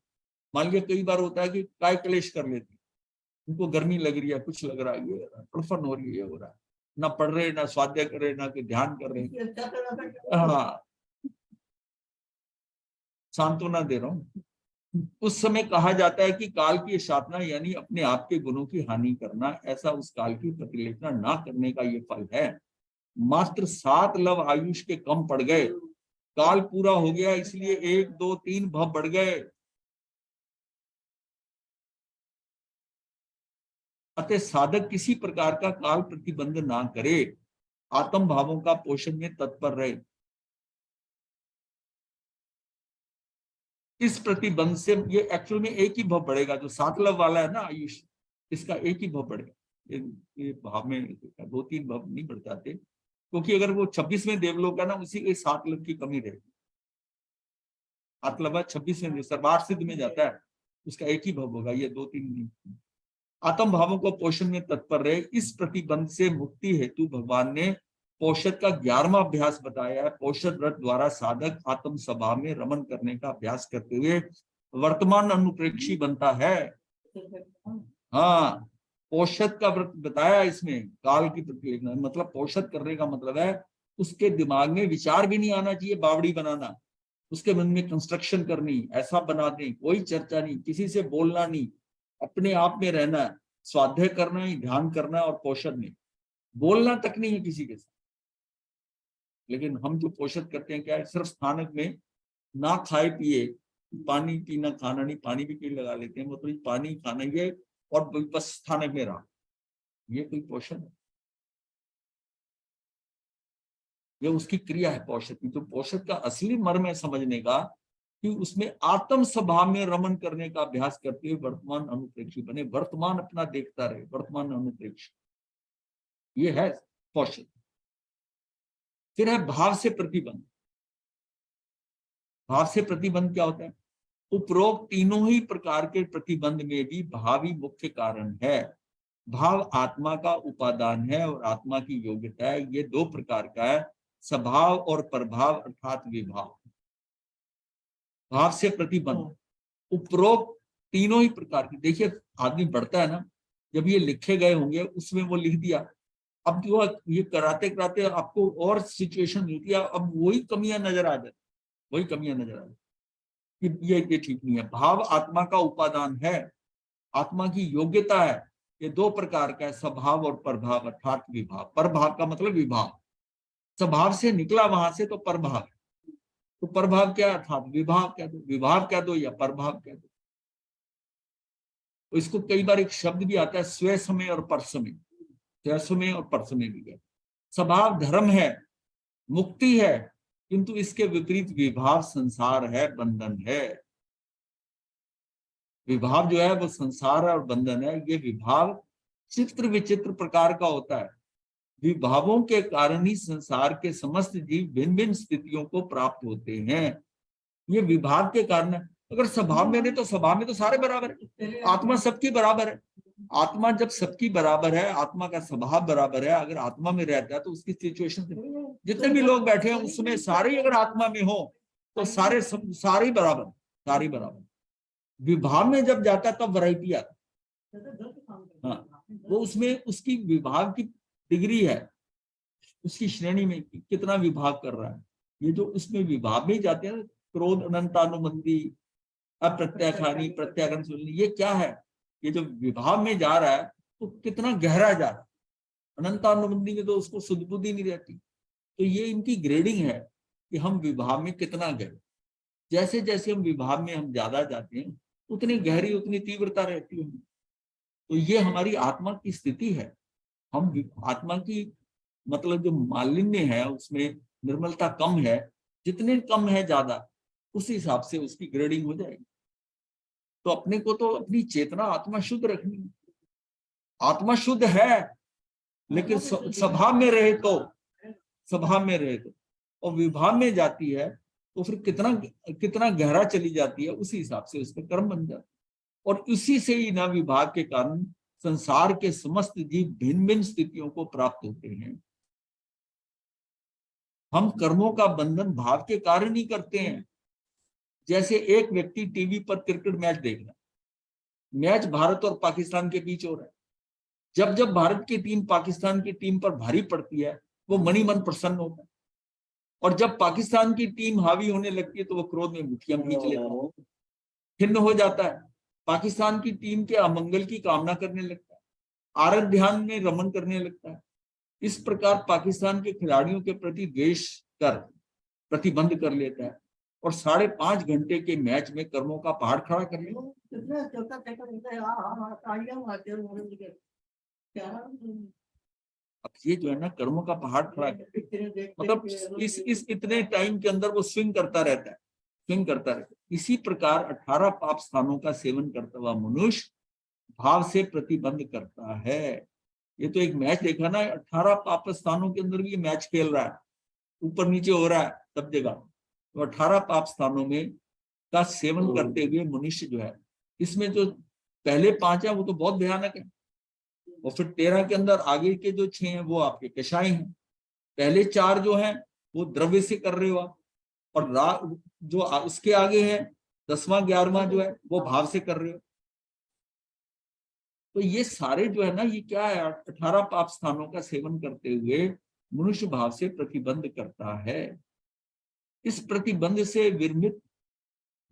मान लिया कई बार होता है कि काय क्लेश कर लेती, उनको गर्मी लग रही है, कुछ लग रहा है, ये तड़फन हो रही है, ये हो रहा है, ना पढ़ रहे, ना स्वाध्याय कर रहे, ना कोई ध्यान कर रहे। हाँ, सांत्वना दे रहा हूँ। उस समय कहा जाता है कि काल की साधना यानी अपने आप के गुणों की हानि करना। ऐसा उस काल की प्रतिलेखना ना करने का ये फल है। मात्र 7 लव आयुष के कम पड़ गए, काल पूरा हो गया, इसलिए 1 2 3 भव बढ़ गए। अतः साधक किसी प्रकार का काल प्रतिबंध ना करे, आत्म भावों का पोषण में तत्पर रहे। इस प्रतिबंध से ये एक्चुअल में एक ही भव बढ़ेगा, जो 7 लव वाला है ना आयुष, इसका एक ही भव बढ़ेगा। ये भाव में 2-3 भव नहीं बढ़ जाते, क्योंकि अगर वो 26वें देवलोक है ना, उसी के 7 लव की कमी रहेगी। 7 लव 26वें सर्वार्थ सिद्ध में जाता है, उसका एक ही भव होगा, ये 2-3 नहीं। आत्म भावों को पोषण में तत्पर रहे। इस प्रतिबंध से मुक्ति हेतु भगवान ने पोषद का 11वां अभ्यास बताया है। पोषद व्रत द्वारा साधक आत्म सभा में रमन करने का अभ्यास करते हुए वर्तमान अनुप्रेक्षी बनता है। हाँ, पोषद का व्रत बताया इसमें, काल की प्रतिलेखना। मतलब पोषद करने का मतलब है उसके दिमाग में विचार भी नहीं आना चाहिए बावड़ी बनाना, उसके मन में कंस्ट्रक्शन करनी, ऐसा बना दें, कोई चर्चा नहीं, किसी से बोलना नहीं, अपने आप में रहना है, स्वाध्याय करना है, ध्यान करना है, और पोषण नहीं, बोलना तक नहीं है किसी के साथ। लेकिन हम जो पोषण करते हैं क्या है, सिर्फ स्थानक में ना खाए पिए, पानी पीना खाना नहीं, पानी भी कहीं लगा लेते हैं, मतलब पानी खाना ये, और बस स्थानक में रहा, ये कोई पोषण है? ये उसकी क्रिया है पौषध की। तो पौषध का असली मर्म है समझने का कि उसमें आत्म स्वभाव में रमन करने का अभ्यास करते हुए वर्तमान अनुप्रेक्षी बने, वर्तमान अपना देखता रहे, वर्तमान अनुप्रेक्षी, ये है पौषध। फिर है भाव से प्रतिबंध। भाव से प्रतिबंध क्या होता है? उपरोक्त तीनों ही प्रकार के प्रतिबंध में भी भाव ही मुख्य कारण है। भाव आत्मा का उपादान है और आत्मा की योग्यता है। ये दो प्रकार का है, स्वभाव और प्रभाव अर्थात विभाव। भाव से प्रतिबंध उपरोक्त तीनों ही प्रकार के। देखिए आदमी बढ़ता है ना, जब ये लिखे गए होंगे उसमें वो लिख दिया, अब जो ये कराते कराते आपको और सिचुएशन मिलती है, अब वही कमियां नजर आ जाती, वही कमियां नजर आ जाती कि ये ठीक नहीं है। भाव आत्मा का उपादान है, आत्मा की योग्यता है। ये दो प्रकार का है, स्वभाव और प्रभाव अर्थात विभाव। प्रभाव का मतलब विभाव, स्वभाव से निकला वहां से तो प्रभाव है। तो प्रभाव क्या अर्थात विभाव कह दो, विभाव कह दो या प्रभाव कह दो। तो इसको कई बार एक शब्द भी आता है स्व समय और पर समय, स्व समय और पर समय भी है। स्वभाव धर्म है, मुक्ति है, किंतु इसके विपरीत विभाव संसार है, बंधन है। विभाव जो है वो संसार और बंधन है। ये विभाव चित्र विचित्र प्रकार का होता है। विभावों के कारण ही संसार के समस्त जीव भिन्न भिन्न स्थितियों को प्राप्त होते हैं। ये विभाव के कारण है। अगर स्वभाव में नहीं तो स्वभाव में तो सारे बराबर है, आत्मा सबकी बराबर है। आत्मा जब सबकी बराबर है, आत्मा का स्वभाव बराबर है, अगर आत्मा में रहता है तो उसकी सिचुएशन, जितने भी लोग बैठे हैं उसमें सारे ही अगर आत्मा में हो तो सारे सारे बराबर, सारी बराबर। विभाव में जब जाता है तब वैरायटी आता है। हाँ, वो उसमें उसकी विभाग की डिग्री है, उसकी श्रेणी में कितना विभाग कर रहा है। ये जो उसमें विभाग में जाते हैं, क्रोध अनंतानुबंधी, अप्रत्याखानी, प्रत्यागन सुननी, ये क्या है? ये जो विभाव में जा रहा है तो कितना गहरा जा रहा है। अनंतानुबंधी में तो उसको सुध बुद्धि नहीं रहती। तो ये इनकी ग्रेडिंग है कि हम विभाव में कितना गहरे। जैसे जैसे हम विभाव में हम ज्यादा जाते हैं उतनी गहरी उतनी तीव्रता रहती है। तो ये हमारी आत्मा की स्थिति है। हम आत्मा की मतलब जो मालिन्य है उसमें निर्मलता कम है, जितने कम है ज्यादा उस हिसाब से उसकी ग्रेडिंग हो जाएगी। तो अपने को तो अपनी चेतना आत्मा शुद्ध रखनी है। आत्मा शुद्ध है लेकिन स्वभाव में रहे तो, स्वभाव में रहे तो, और विभाव में जाती है तो फिर कितना कितना गहरा चली जाती है, उसी हिसाब से उसका कर्म बन जाता है। और इसी से ही ना विभाग के कारण संसार के समस्त जीव भिन्न भिन्न स्थितियों को प्राप्त होते हैं। हम कर्मों का बंधन भाव के कारण ही करते हैं। जैसे एक व्यक्ति टीवी पर क्रिकेट मैच देख रहा है, मैच भारत और पाकिस्तान के बीच हो रहा है। जब जब भारत की टीम पाकिस्तान की टीम पर भारी पड़ती है वो मनी मन प्रसन्न होता है, और जब पाकिस्तान की टीम हावी होने लगती है तो वो क्रोध में मुठियां खींच लेता है, खिन्न हो जाता है, पाकिस्तान की टीम के अमंगल की कामना करने लगता है, आरत ध्यान में रमन करने लगता है। इस प्रकार पाकिस्तान के खिलाड़ियों के प्रति द्वेष कर प्रतिबंध कर लेता है और 5.5 घंटे के मैच में कर्मों का पहाड़ खड़ा कर लेता है। अब ये जो है ना कर्मों का पहाड़ खड़ा कर, मतलब इस इतने टाइम के अंदर वो स्विंग करता रहता है, स्विंग करता रहता है। इसी प्रकार 18 पाप स्थानों का सेवन करता हुआ मनुष्य भाव से प्रतिबंध करता है। ये तो एक मैच देखा ना, 18 पाप स्थानों के अंदर भी ये मैच खेल रहा है, ऊपर नीचे हो रहा है सब जगह। तो 18 पाप स्थानों में का सेवन करते हुए मनुष्य जो है, इसमें जो पहले 5 है वो तो बहुत भयानक है, और फिर 13 के अंदर आगे के जो 6 हैं वो आपके कषाय हैं। पहले 4 जो हैं वो द्रव्य से कर रहे हो आप, और जो उसके आगे है 10वां 11वां जो है वो भाव से कर रहे हो। तो ये सारे जो है ना, ये क्या है, 18 पाप स्थानों का सेवन करते हुए मनुष्य भाव से प्रतिबंध करता है। इस प्रतिबंध से विरमित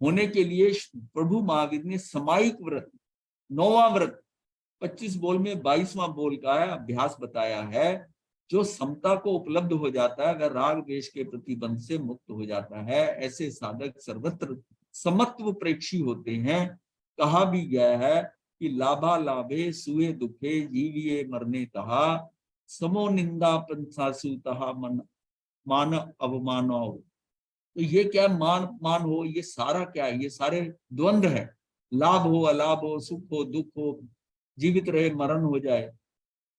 होने के लिए प्रभु महावीर ने समायिक व्रत, 9वां व्रत, 25 बोल में 22वां बोल का है अभ्यास बताया है। जो समता को उपलब्ध हो जाता है वह राग द्वेष के प्रतिबंध से मुक्त हो जाता है। ऐसे साधक सर्वत्र समत्व प्रेक्षी होते हैं। कहा भी गया है कि लाभा लाभे सुए दुखे जीविये मरने तहा समो निंदा पंचासु तहा मन मान अवमान हो। तो ये क्या है, मान मान हो, ये सारा क्या है, ये सारे द्वंद्व है। लाभ हो अलाभ हो, सुख हो दुख हो, जीवित रहे मरण हो जाए,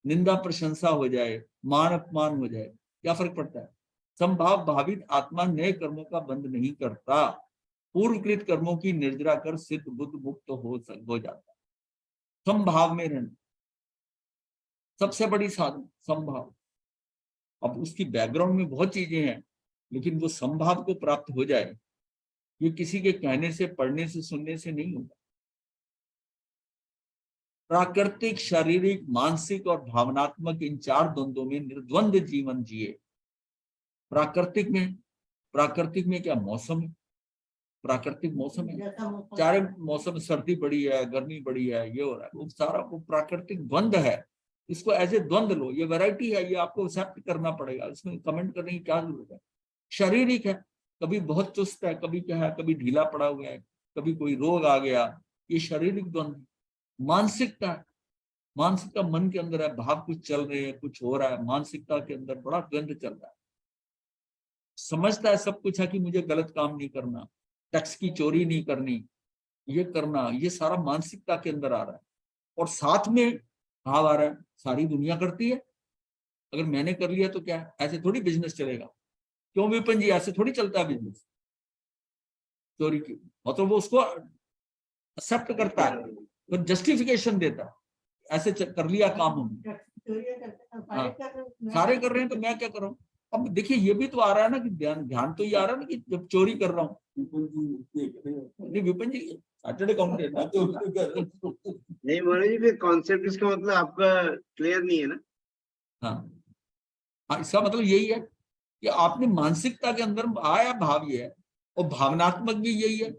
निंदा प्रशंसा हो जाए, मान अपमान हो जाए, क्या फर्क पड़ता है। संभाव भावित आत्मा नए कर्मों का बंध नहीं करता, पूर्वकृत कर्मों की निर्जरा कर सिद्ध बुद्ध मुक्त हो जाता है। संभाव में रहना सबसे बड़ी साधन, संभाव। अब उसकी बैकग्राउंड में बहुत चीजें हैं, लेकिन वो संभाव को प्राप्त हो जाए, ये किसी के कहने से, पढ़ने से, सुनने से नहीं होगा। प्राकृतिक, शारीरिक, मानसिक और भावनात्मक इन चार द्वंद्वों में निर्द्वंद जीवन जिए। प्राकृतिक में क्या मौसम है, प्राकृतिक मौसम है, चारे मौसम, सर्दी बड़ी है, गर्मी बड़ी है, ये हो रहा है, वो सारा वो प्राकृतिक द्वंद है। इसको ऐसे द्वंद लो, ये वैरायटी है, ये आपको एक्सेप्ट करना पड़ेगा, इसमें कमेंट करने की क्या जरूरत है। शारीरिक है, कभी बहुत चुस्त है, कभी क्या है, कभी ढीला पड़ा हुआ है, कभी कोई रोग आ गया, ये शारीरिक द्वंद। मानसिकता है, मानसिकता मन के अंदर है, भाव कुछ चल रहे हैं, कुछ हो रहा है, मानसिकता के अंदर बड़ा द्वंद चल रहा है। समझता है सब कुछ है कि मुझे गलत काम नहीं करना, टैक्स की चोरी नहीं करनी, ये करना, ये सारा मानसिकता के अंदर आ रहा है। और साथ में भाव आ रहा है, सारी दुनिया करती है, अगर मैंने कर लिया तो क्या है, ऐसे थोड़ी बिजनेस चलेगा। क्यों विपिन जी, ऐसे थोड़ी चलता है बिजनेस। चोरी की मतलब वो उसको एक्सेप्ट करता है, तो जस्टिफिकेशन देता है, ऐसे कर लिया काम हमने। हाँ, सारे कर रहे हैं तो मैं क्या कर रहा हूँ। अब देखिए ये भी तो आ रहा है ना कि ध्यान ध्यान तो ये आ रहा है ना कि जब चोरी कर रहा हूँ, नहीं विपिन जी चार्टर्ड अकाउंटेंट नहीं मनोज जी, फिर कॉन्सेप्ट इसका मतलब आपका क्लियर नहीं है ना। हाँ हाँ, इसका मतलब यही है कि आपने मानसिकता के अंदर आया भाव ये है, और भावनात्मक भी यही है।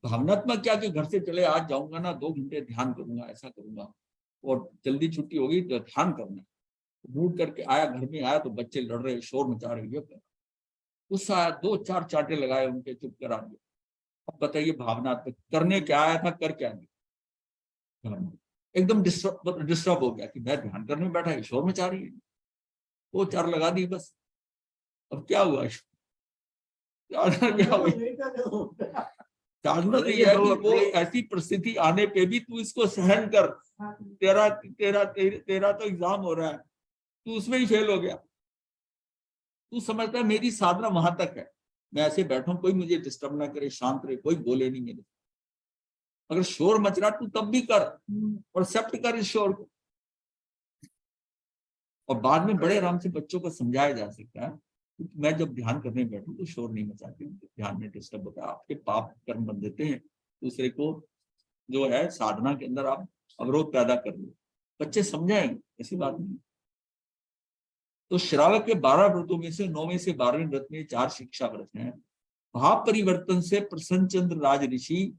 भावनात्मक क्या कि घर से चले आज जाऊंगा ना, 2 घंटे ध्यान करूंगा, ऐसा करूंगा, और जल्दी छुट्टी होगी तो ध्यान करना। मूड करके आया, घर में आया तो बच्चे लड़ रहे, शोर मचा रहे, ये गुस्सा आया, 2-4 चांटे लगाए उनके, चुप करा दिया। अब बताइए भावनात्मक करने क्या आया था, कर क्या दिया। एकदम डिस्टर्ब हो गया कि मैं ध्यान करने में बैठा, शोर मचा रही है, 2-4 लगा दी बस। अब क्या हुआ, क्या हुआ। जानना तो यह है कि वो ऐसी परिस्थिति आने पे भी तू इसको सहन कर। तेरा तो एग्जाम हो रहा है, तू उसमें ही फेल हो गया। तू समझता है मेरी साधना वहां तक है, मैं ऐसे बैठा हूं, कोई मुझे डिस्टर्ब ना करे, शांत रहे, कोई बोले नहीं मेरे। अगर शोर मच रहा तू तब भी कर, और एक्सेप्ट कर इस शोर को। और बाद में बड़े आराम से बच्चों को समझाया जा सकता है, मैं जब ध्यान करने बैठूं तो शोर नहीं मचाती, ध्यान में डिस्टर्ब होता है, आपके पाप कर्म बन देते हैं, दूसरे को जो है साधना के अंदर आप अवरोध पैदा कर लो। बच्चे समझाएंगे, ऐसी बात नहीं। तो श्रावक के 12 व्रतों में से 9वें से 12वें व्रत में 4 शिक्षा व्रत हैं। भाव परिवर्तन से प्रसन्न चंद्र राज ऋषि,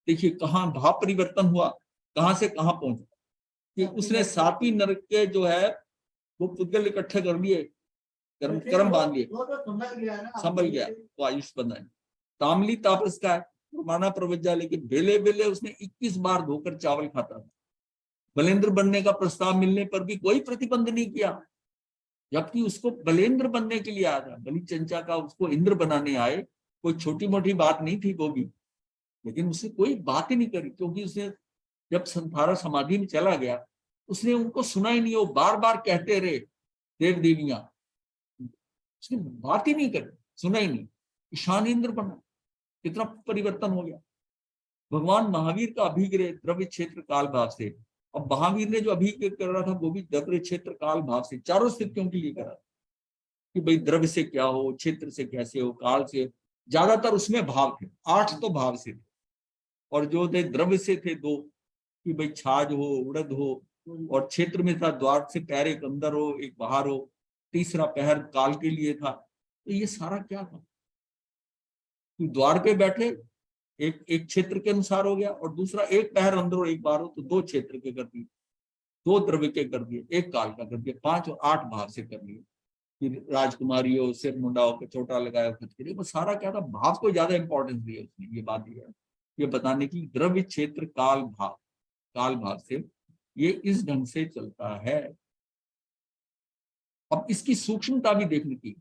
देखिए कहाँ भाव परिवर्तन हुआ, कहां से कहां पहुंचा, कि उसने 7वीं नरक के जो है वो पुद्गल इकट्ठे कर लिए, कर्म बांध लिए, संभल गया, वो आयुष बंधन। तामली तापस का है, माना प्रवज्जा, लेकिन बेले बेले उसने 21 बार धोकर चावल खाता था। बलेंद्र बनने का प्रस्ताव मिलने पर भी कोई प्रतिबंध नहीं किया, जबकि उसको बलेंद्र बनने के लिए आया था। बलि चंचा का उसको इंद्र बनाने आए, कोई छोटी मोटी बात नहीं थी वो भी, लेकिन उसने कोई बात ही नहीं करी, क्योंकि उसने जब संथारा समाधि में चला गया, उसने उनको सुना ही नहीं, वो बार बार कहते रहे देव देवियां, उसने बात ही नहीं करी, सुना ही नहीं, ईशान इंद्र बना। कितना परिवर्तन हो गया। भगवान महावीर का अभिग्रह द्रव्य क्षेत्र काल भाव से, अब महावीर ने जो अभिग्रह कर रहा था वो भी द्रव्य क्षेत्र काल भाव से, चारों स्थितियों के लिए करा कि भाई द्रव्य से क्या हो, क्षेत्र से कैसे हो, काल से, ज्यादातर उसमें भाव थे, 8 तो भाव से थे, और जो थे द्रव्य से थे 2, कि भाई छाज हो, उड़द हो, और क्षेत्र में था द्वार से पैर, एक अंदर हो एक बाहर हो, तीसरा पैर काल के लिए था। तो ये सारा क्या था, द्वार पे बैठे एक एक क्षेत्र के अनुसार हो गया, और दूसरा एक पैर अंदर हो एक बाहर हो, तो 2 क्षेत्र के कर दिए, 2 द्रव्य के कर दिए, एक काल का कर दिया, 5 और 8 भाव से कर लिए, कि राजकुमारी हो, सिर मुंडा हो, छोटा लगाया खतरे, वो सारा क्या था, भाव को ज्यादा इंपॉर्टेंस दिया उसने, ये बात दिया ये बताने की, द्रव्य क्षेत्र काल भाव, काल भाव से ये इस ढंग से चलता है। अब इसकी सूक्ष्मता भी देखने की,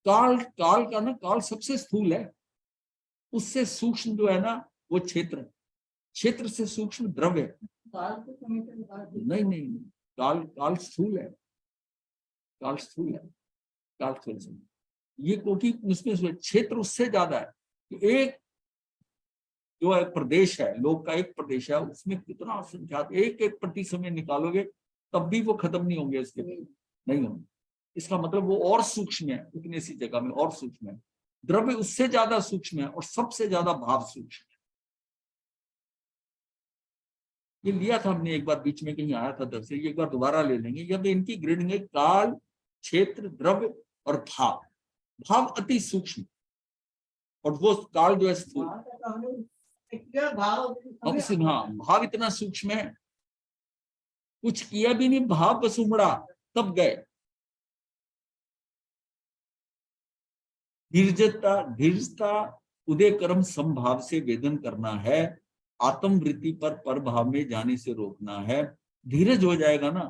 काल, काल का ना, काल सबसे स्थूल है, उससे सूक्ष्म जो है ना वो क्षेत्र, क्षेत्र से सूक्ष्म द्रव्य। नहीं नहीं नहीं, काल, काल स्थूल है, काल स्थूल है, काल स्थूल से ये, क्योंकि उसमें क्षेत्र उससे ज्यादा है कि एक जो है प्रदेश है, लोक का एक प्रदेश है, उसमें कितना असंख्यात, एक एक प्रति समय निकालोगे तब भी वो खत्म नहीं होंगे, इसके नहीं होंगे। इसका मतलब वो और सूक्ष्म है, उतनी सी जगह में और सूक्ष्म है। द्रव्य उससे ज्यादा सूक्ष्म है और सबसे ज्यादा भाव सूक्ष्म है। ये लिया था हमने एक बार, बीच में कहीं आया था दर से, ये एक बार दोबारा ले लेंगे। जब इनकी ग्रेडिंग है, काल, क्षेत्र, द्रव्य और भाव। भाव अति सूक्ष्म और वो काल जो है स्थूल। हाँ, भाव इतना सूक्ष्म है, कुछ किया भी नहीं, भाव बस उमड़ा तब गए। धीरजता, धीरजता उदय कर्म संभाव से वेदन करना है, आत्मवृत्ति पर भाव में जाने से रोकना है। धीरज हो जाएगा ना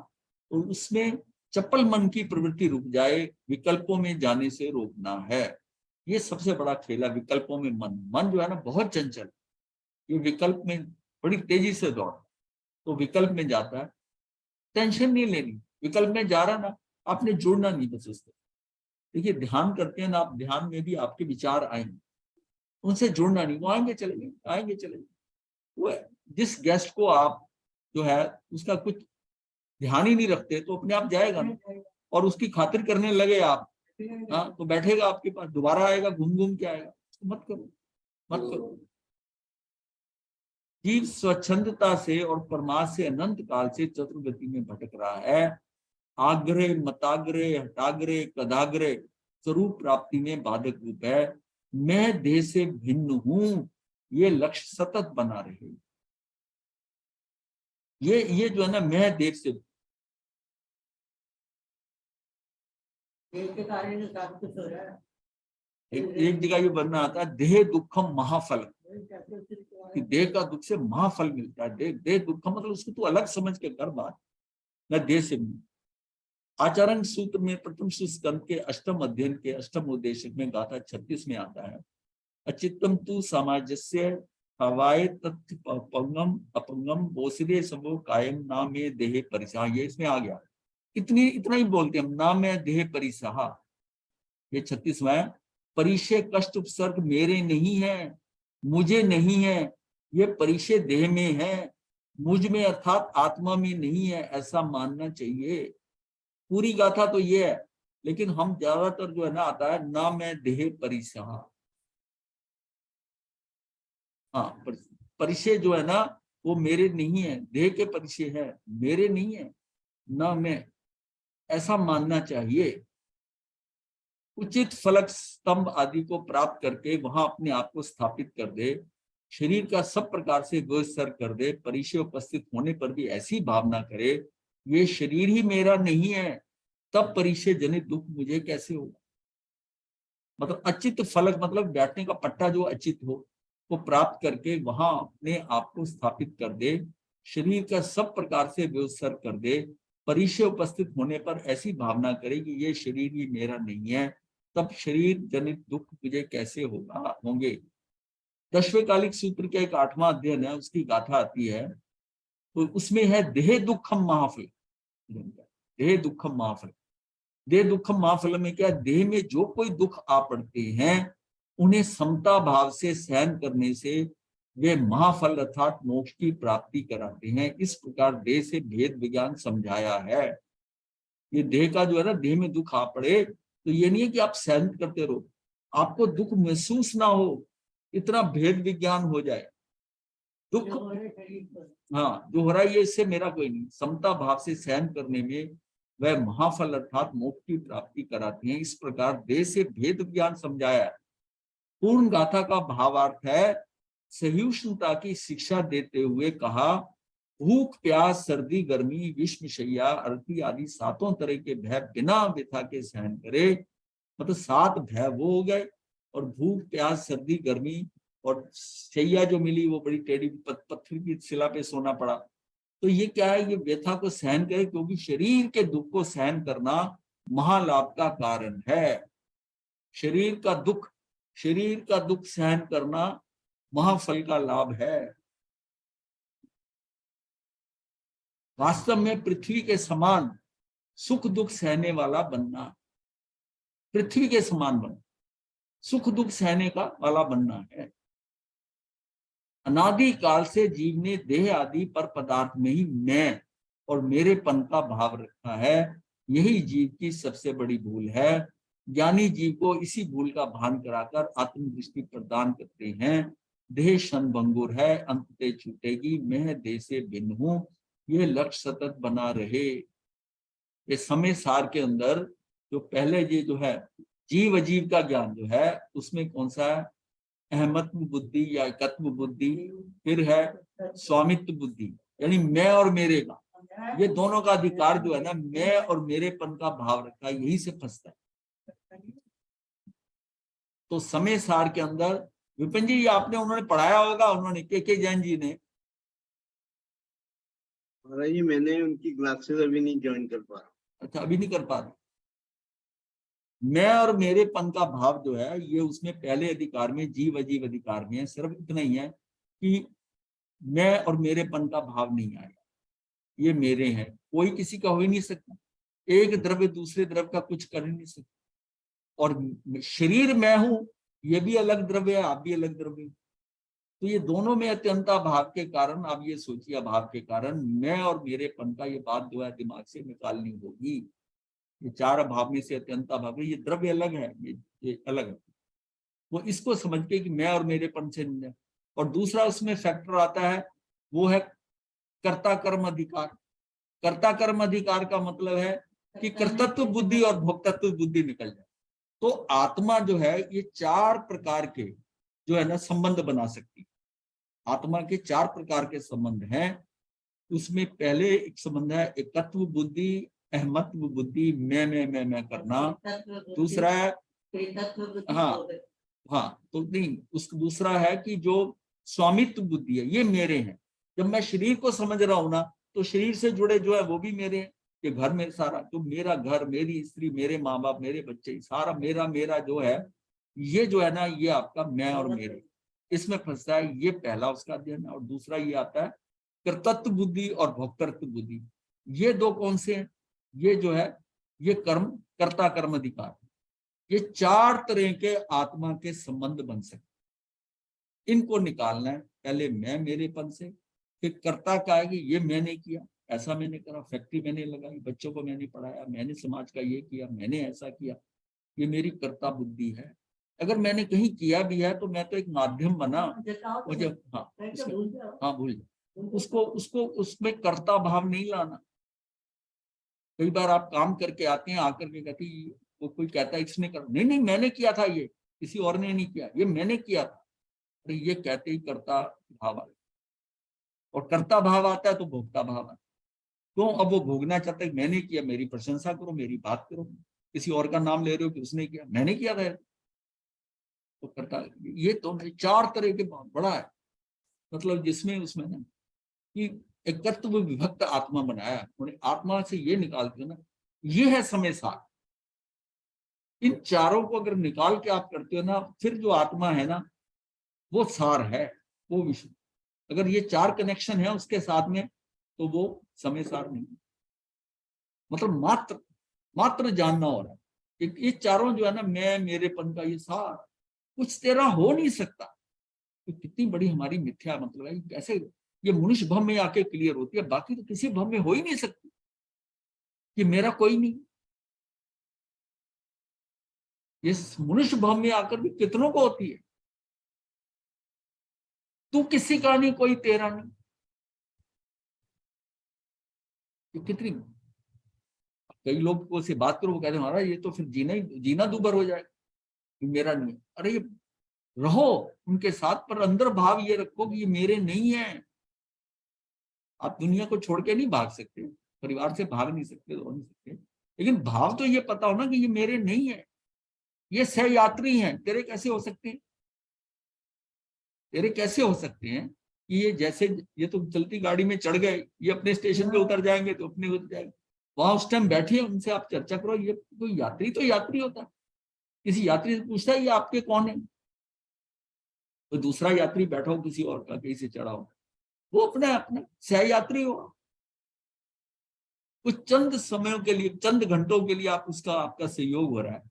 तो उसमें चपल मन की प्रवृत्ति रुक जाए, विकल्पों में जाने से रोकना है। ये सबसे बड़ा खेल है, विकल्पों में मन। मन जो है ना बहुत चंचल, ये विकल्प में बड़ी तेजी से दौड़, तो विकल्प में जाता है। टेंशन नहीं लेनी, विकल्प में जा रहा ना, आपने जुड़ना नहीं बस उससे। देखिए ध्यान करते हैं ना आप, ध्यान में भी आपके विचार आएंगे, उनसे जुड़ना नहीं, वो आएंगे चलेंगे, आएंगे चलेंगे। वो जिस गेस्ट को आप जो है उसका कुछ ध्यान ही नहीं रखते तो अपने आप जाएगा ना, और उसकी खातिर करने लगे आप, हाँ, तो बैठेगा आपके पास, दोबारा आएगा, घूम घूम के आएगा। तो मत करो, मत करो। जीव स्वच्छंदता से और परमार्थ से अनंत काल से चतुर्गति में भटक रहा है। आग्रह, मताग्रह, हटाग्रह, कदाग्रह स्वरूप प्राप्ति में बाधक रूप है। मैं देह से भिन्न हूं, ये लक्ष्य सतत बना रहे। ये जो है ना, मैं देह से, एक जगह ये बनना आता है, देह दुखम महाफल, कि देह का दुख से महाफल मिलता है। देह, देह दुखम मतलब उसको तू अलग समझ के कर बात, मैं देह से। आचरण सूत्र में प्रथम स्कंद के अष्टम अध्ययन के अष्टम उद्देश्य में गाथा 36 में आता है, अचित्तम तु सामाजस्य हवाए तथ्य पंगम अपंगम बोसरे सबो कायम नामे देह परिसहा। ये इसमें आ गया, इतना ही बोलते हम, नामे देह परिसहा। ये 36वां है। परिचय कष्ट उपसर्ग मेरे नहीं है, मुझे नहीं है, ये परिचय देह में है, मुझ में अर्थात आत्मा में नहीं है, ऐसा मानना चाहिए। पूरी गाथा तो ये है, लेकिन हम ज्यादातर जो है ना आता है, ना मैं देह परिसहा। हाँ, परिचय जो है ना वो मेरे नहीं है, देह के परिचय है, मेरे नहीं है, ना मैं, ऐसा मानना चाहिए। उचित फलक स्तंभ आदि को प्राप्त करके वहां अपने आप को स्थापित कर दे, शरीर का सब प्रकार से व्यवस्थित कर दे, परिचय उपस्थित होने पर भी ऐसी भावना करे ये शरीर ही मेरा नहीं है, तब परिचय जनित दुख मुझे कैसे होगा। मतलब अचित फलक मतलब बैठने का पट्टा जो अचित हो, को प्राप्त करके वहां अपने आप को स्थापित कर दे, शरीर का सब प्रकार से व्यवस्थित कर दे, परिचय उपस्थित होने पर ऐसी भावना करे कि ये शरीर ही मेरा नहीं है, तब शरीर जनित दुख मुझे कैसे होंगे। दशवें कालिक सूत्र का एक 8वां अध्ययन है, उसकी गाथा आती है, तो उसमें है देह दुखम महाफल। देह दुखम महाफल, देह दुखम महाफल में क्या, देह में जो कोई दुख आ पड़ते हैं उन्हें समता भाव से सहन करने से वे महाफल अर्थात मोक्ष की प्राप्ति कराते हैं। इस प्रकार देह से भेद विज्ञान समझाया है। ये देह का जो है ना, देह में दुख आ पड़े तो ये नहीं है कि आप सहन करते रहो, आपको दुख महसूस ना हो, इतना भेद विज्ञान हो जाए। दुख, हाँ, जो हो रहा है ये इससे मेरा कोई नहीं, समता भाव से सहन करने में वह महाफल अर्थात मोक्ष की प्राप्ति कराते हैं। इस प्रकार देह से भेद ज्ञान समझाया। पूर्ण गाथा का भावार्थ है, सहिष्णुता की शिक्षा देते हुए कहा, भूख, प्यास, सर्दी, गर्मी, विषमशैया, अर्थी आदि सातों तरह के भय बिना व्यथा के सहन करे। मतलब 7 भय वो हो गए, और भूख, प्यास, सर्दी, गर्मी, और शैया जो मिली वो बड़ी टेढ़ी पत्थर की शिला पे सोना पड़ा। तो ये क्या है, ये व्यथा को सहन करे, क्योंकि शरीर के दुख को सहन करना महालाभ का कारण है। शरीर का दुख सहन करना महाफल का लाभ है। वास्तव में पृथ्वी के समान सुख दुख सहने वाला बनना, पृथ्वी के समान बनना, सुख दुख सहने का वाला बनना है। अनादि काल से जीव ने देह आदि पर पदार्थ में ही मैं और मेरेपन का भाव रखा है। यही जीव की सबसे बड़ी भूल है। ज्ञानी जीव को इसी भूल का भान कराकर आत्मदृष्टि प्रदान करते हैं। देह क्षण भंगुर है, अंततः छूटेगी, मैं देह से भिन्न हूं, ये लक्ष्य सतत बना रहे। ये समय सार के अंदर जो पहले ये जो है जीव अजीव का ज्ञान जो है, उसमें कौन सा है? अहमत्व बुद्धि या एकत्व बुद्धि, फिर है स्वामित्व बुद्धि, यानी मैं और मेरे का, ये दोनों का अधिकार जो है ना, मैं और मेरेपन का भाव रखा है, यही से फंसता है। तो समय सार के अंदर विपिन जी, आपने उन्होंने पढ़ाया होगा, उन्होंने के जैन जी ने। जी मैंने उनकी क्लासेस अभी नहीं ज्वाइन कर पा रहा। अच्छा, अभी नहीं कर पा रहे। मैं और मेरेपन का भाव जो है, ये उसमें पहले अधिकार में, जीव अजीव अधिकार में है, सिर्फ इतना ही है कि मैं और मेरेपन का भाव नहीं आएगा। ये मेरे हैं, कोई किसी का हो ही नहीं सकता। एक द्रव्य दूसरे द्रव्य का कुछ कर ही नहीं सकता। और शरीर मैं हूं, ये भी अलग द्रव्य है, आप भी अलग द्रव्य। तो ये दोनों में अत्यंता भाव के कारण, आप ये सोचिए, अभाव के कारण मैं और मेरेपन का ये बात जो है दिमाग से निकालनी होगी। ये चार अभाव में से अत्यंता भाव है, ये द्रव्य अलग है, ये अलग है। वो इसको समझ के कि मैं और मेरेपन से नहीं है। और दूसरा उसमें फैक्टर आता है, वो है कर्ता कर्म अधिकार। कर्ता कर्म अधिकार का मतलब है कि कर्तृत्व बुद्धि और भोक्तत्व बुद्धि निकल जाए। तो आत्मा जो है ये चार प्रकार के जो है ना संबंध बना सकती है। आत्मा के चार प्रकार के संबंध हैं। उसमें पहले एक संबंध है एकत्व बुद्धि, अहमत्व बुद्धि, मैं करना। दूसरा है हाँ तो नहीं, उसका दूसरा है कि जो स्वामित्व बुद्धि है, ये मेरे हैं। जब मैं शरीर को समझ रहा हूं ना, तो शरीर से जुड़े जो है वो भी मेरे हैं। ये घर में सारा जो मेरा घर, मेरी स्त्री, मेरे माँ बाप, मेरे बच्चे, सारा मेरा मेरा जो है, ये जो है ना, ये आपका मैं और मेरे, इसमें फंसता है। ये पहला उसका अध्ययन है। और दूसरा ये आता है कर्तृत्व बुद्धि और भोक्तृत्व बुद्धि। ये दो कौन से हैं? ये जो है ये कर्म, कर्ता कर्म अधिकार। ये चार तरह के आत्मा के संबंध बन सकते, इनको निकालना है। पहले मैं मेरेपन से, फिर कर्ता का है कि ये मैंने किया, ऐसा मैंने करा, फैक्ट्री मैंने लगाई, बच्चों को मैंने पढ़ाया, मैंने समाज का ये किया, मैंने ऐसा किया, ये मेरी कर्ता बुद्धि है। अगर मैंने कहीं किया भी है तो मैं तो एक माध्यम बना। मुझे हाँ भूल जाओ, उसको उसको उसमें कर्ता भाव नहीं लाना। कई बार आप काम करके आते हैं, आकर के कहते वो कोई कहता है इसने कर, नहीं नहीं मैंने किया था, ये किसी और ने नहीं किया, ये मैंने किया था। अरे ये कहते ही कर्ता भाव आता, और कर्ता भाव आता है तो भोक्ता भाव आता है। क्यों? अब वो भोगना चाहता है, मैंने किया, मेरी प्रशंसा करो, मेरी बात करो। किसी और का नाम ले रहे हो कि उसने किया, मैंने किया था तो करता। ये तो चार तरह के बड़ा है, मतलब जिसमें उसमें ना कि एकत्व विभक्त आत्मा बनाया उन्होंने। आत्मा से ये निकालते ना, ये है समय सार। इन चारों को अगर निकाल के आप करते हो ना, फिर जो आत्मा है ना, वो सार है, वो विषय। अगर ये चार कनेक्शन है उसके साथ में, तो वो समय सार नहीं, मतलब मात्र मात्र जानना हो रहा है। ये चारों जो है ना, मैं मेरेपन का ये सार, कुछ तेरा हो नहीं सकता। तो कितनी बड़ी हमारी मिथ्या मतलब है। कैसे ये मनुष्य भव में आके क्लियर होती है, बाकी तो किसी भव में हो ही नहीं सकती कि मेरा कोई नहीं। ये मनुष्य भव में आकर भी कितनों को होती है, तू किसी का नहीं, कोई तेरा नहीं। ये कितनी, कई लोग को से बात करो, वो कहते हैं महाराज ये तो फिर जीना दूभर हो जाएगा, मेरा नहीं। अरे ये रहो उनके साथ, पर अंदर भाव ये रखो कि ये मेरे नहीं है। आप दुनिया को छोड़ के नहीं भाग सकते, परिवार से भाग नहीं सकते, दौड़ नहीं सकते, लेकिन भाव तो ये पता हो ना कि ये मेरे नहीं है, ये सहयात्री हैं। तेरे कैसे हो सकते हैं? तेरे कैसे हो सकते हैं कि ये जैसे ये तो चलती गाड़ी में चढ़ गए, ये अपने स्टेशन पे उतर जाएंगे तो अपने उतर जाएंगे, वहां उस टाइम बैठिए, उनसे आप चर्चा करो। ये कोई यात्री तो यात्री होता है, किसी यात्री से पूछता है ये आपके कौन है, तो दूसरा यात्री बैठा हो किसी और का, कहीं से चढ़ा हो, वो अपने अपने सह यात्री हो। कुछ चंद समयों के लिए, चंद घंटों के लिए आप उसका, आपका सहयोग हो रहा है।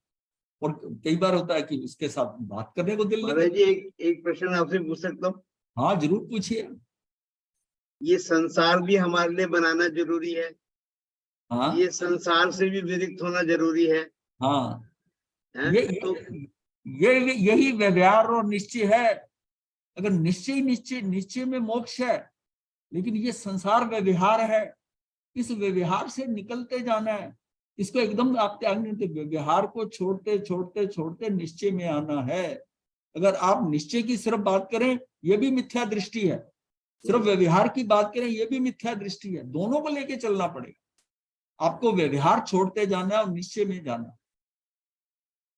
और कई बार होता है कि उसके साथ बात करने को दिल नहीं महाराज करता। जी एक प्रश्न आपसे पूछ सकता हूँ? हाँ जरूर पूछिए। ये संसार भी हमारे लिए बनाना जरूरी है, हाँ ये संसार से भी विरक्त होना जरूरी हाँ, है ये तो यही व्यवहार और निश्चय है। अगर निश्चय निश्चय निश्चय में मोक्ष है, लेकिन ये संसार व्यवहार है, इस व्यवहार से निकलते जाना है। इसको एकदम आप त्याग नहीं देते, व्यवहार को छोड़ते छोड़ते छोड़ते निश्चय में आना है। अगर आप निश्चय की सिर्फ बात करें, ये भी मिथ्या दृष्टि है। सिर्फ व्यवहार की बात करें, ये भी मिथ्या दृष्टि है। दोनों को लेके चलना पड़ेगा। आपको व्यवहार छोड़ते जाना है और निश्चय में जाना।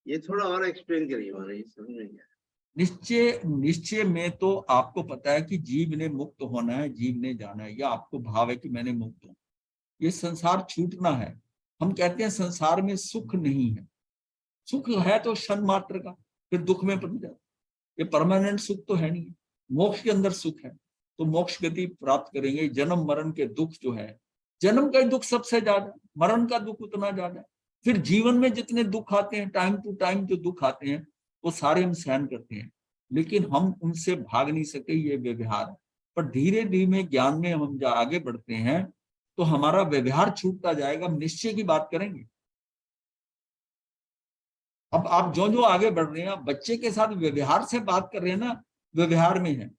ये थोड़ा और एक्सप्लेन करिए महाराज जी, समझ नहीं आया। निश्चय, निश्चय में तो आपको पता है कि जीव ने मुक्त होना है, जीव ने जाना है, या आपको भाव है कि मैंने मुक्त हूं, ये संसार छूटना है। हम कहते हैं संसार में सुख नहीं है। सुख है तो क्षण मात्र का, फिर दुख में बदल जाता। ये परमानेंट सुख तो है नहीं। मोक्ष के अंदर सुख है, तो मोक्ष गति प्राप्त करेंगे। जन्म मरण के दुख जो है, जन्म का दुख सबसे ज्यादा, मरण का दुख उतना ज्यादा। फिर जीवन में जितने दुख आते हैं, टाइम टू टाइम जो दुख आते हैं, वो सारे हम सहन करते हैं, लेकिन हम उनसे भाग नहीं सके, ये व्यवहार है। पर धीरे धीरे ज्ञान में हम जो आगे बढ़ते हैं, तो हमारा व्यवहार छूटता जाएगा। हम निश्चय की बात करेंगे। अब आप जो जो आगे बढ़ रहे हैं, आप बच्चे के साथ व्यवहार से बात कर रहे हैं ना, व्यवहार में है।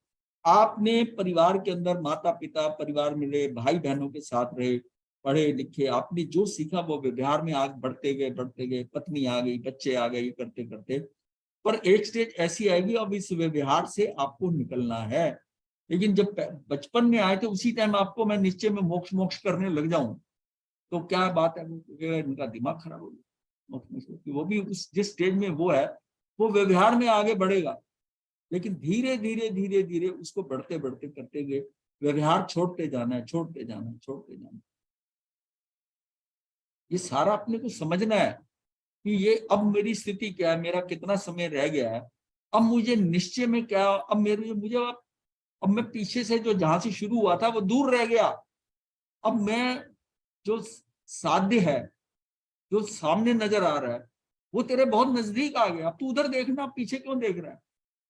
आपने परिवार के अंदर माता पिता, परिवार में रहे, भाई बहनों के साथ रहे, पढ़े लिखे, आपने जो सीखा वो व्यवहार में आगे बढ़ते गए, पत्नी आ गई, बच्चे आ गए, करते करते। पर एक स्टेज ऐसी आएगी, अब इस व्यवहार से आपको निकलना है। लेकिन जब बचपन में आए थे, उसी टाइम आपको मैं निश्चय में मोक्ष मोक्ष करने लग जाऊं, तो क्या बात है, इनका दिमाग खराब हो गया। वो भी उस जिस स्टेज में वो है, वो व्यवहार में आगे बढ़ेगा, लेकिन धीरे धीरे धीरे धीरे उसको बढ़ते बढ़ते करते गए, व्यवहार छोड़ते जाना है, छोड़ते जाना है, छोड़ते जाना है। ये सारा अपने को समझना है कि ये अब मेरी स्थिति क्या है, मेरा कितना समय रह गया है, अब मुझे निश्चय में क्या, अब मेरे मुझे अब मैं पीछे से जो जहां से शुरू हुआ था वो दूर रह गया। अब मैं जो साध्य है, जो सामने नजर आ रहा है, वो तेरे बहुत नजदीक आ गया। अब तू उधर देखना, पीछे क्यों देख रहा है?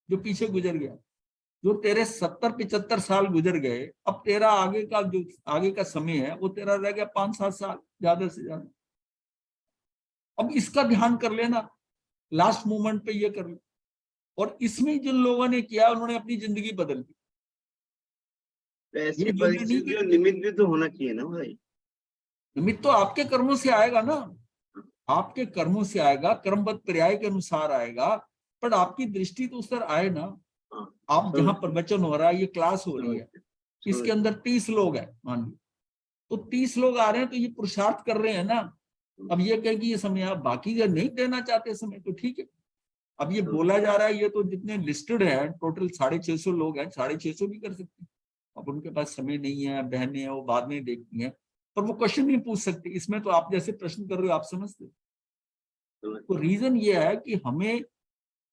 जो पीछे गुजर गया, जो तेरे 70-75 साल गुजर गए, अब तेरा आगे का जो आगे का समय है, वो तेरा रह गया 5-7 साल ज्यादा से ज्यादा। अब इसका ध्यान कर लेना, लास्ट मोमेंट पे ये कर ले। और इसमें जिन लोगों ने किया, उन्होंने अपनी जिंदगी बदल दी। तो ये ऐसी जरूरी नहीं परिस्थिति कि और निमित्त भी तो होना चाहिए ना भाई। निमित्त तो आपके कर्मों से आएगा ना, आपके कर्मों से आएगा, कर्मबद्ध पर्याय के अनुसार आएगा। पर आपकी दृष्टि तो उस पर आए ना। हाँ आप जहां समझ प्रवचन हो रहा है, ये क्लास हो रही समझ है, समझ इसके अंदर 30 लोग हैं मान लीजिए, तो 30 लोग आ रहे हैं, तो ये पुरुषार्थ कर रहे हैं ना। अब ये कहें कि ये समय आप बाकी जो नहीं देना चाहते समय, तो ठीक है। अब ये बोला जा रहा है, ये तो जितने लिस्टेड है टोटल 650 लोग हैं, 650 भी कर सकते हैं। अब उनके पास समय नहीं है, बहनें हैं, वो बाद में देखती हैं, पर वो क्वेश्चन नहीं पूछ सकते। इसमें तो आप जैसे प्रश्न कर रहे हो, आप समझते हो। तो रीजन ये है कि हमें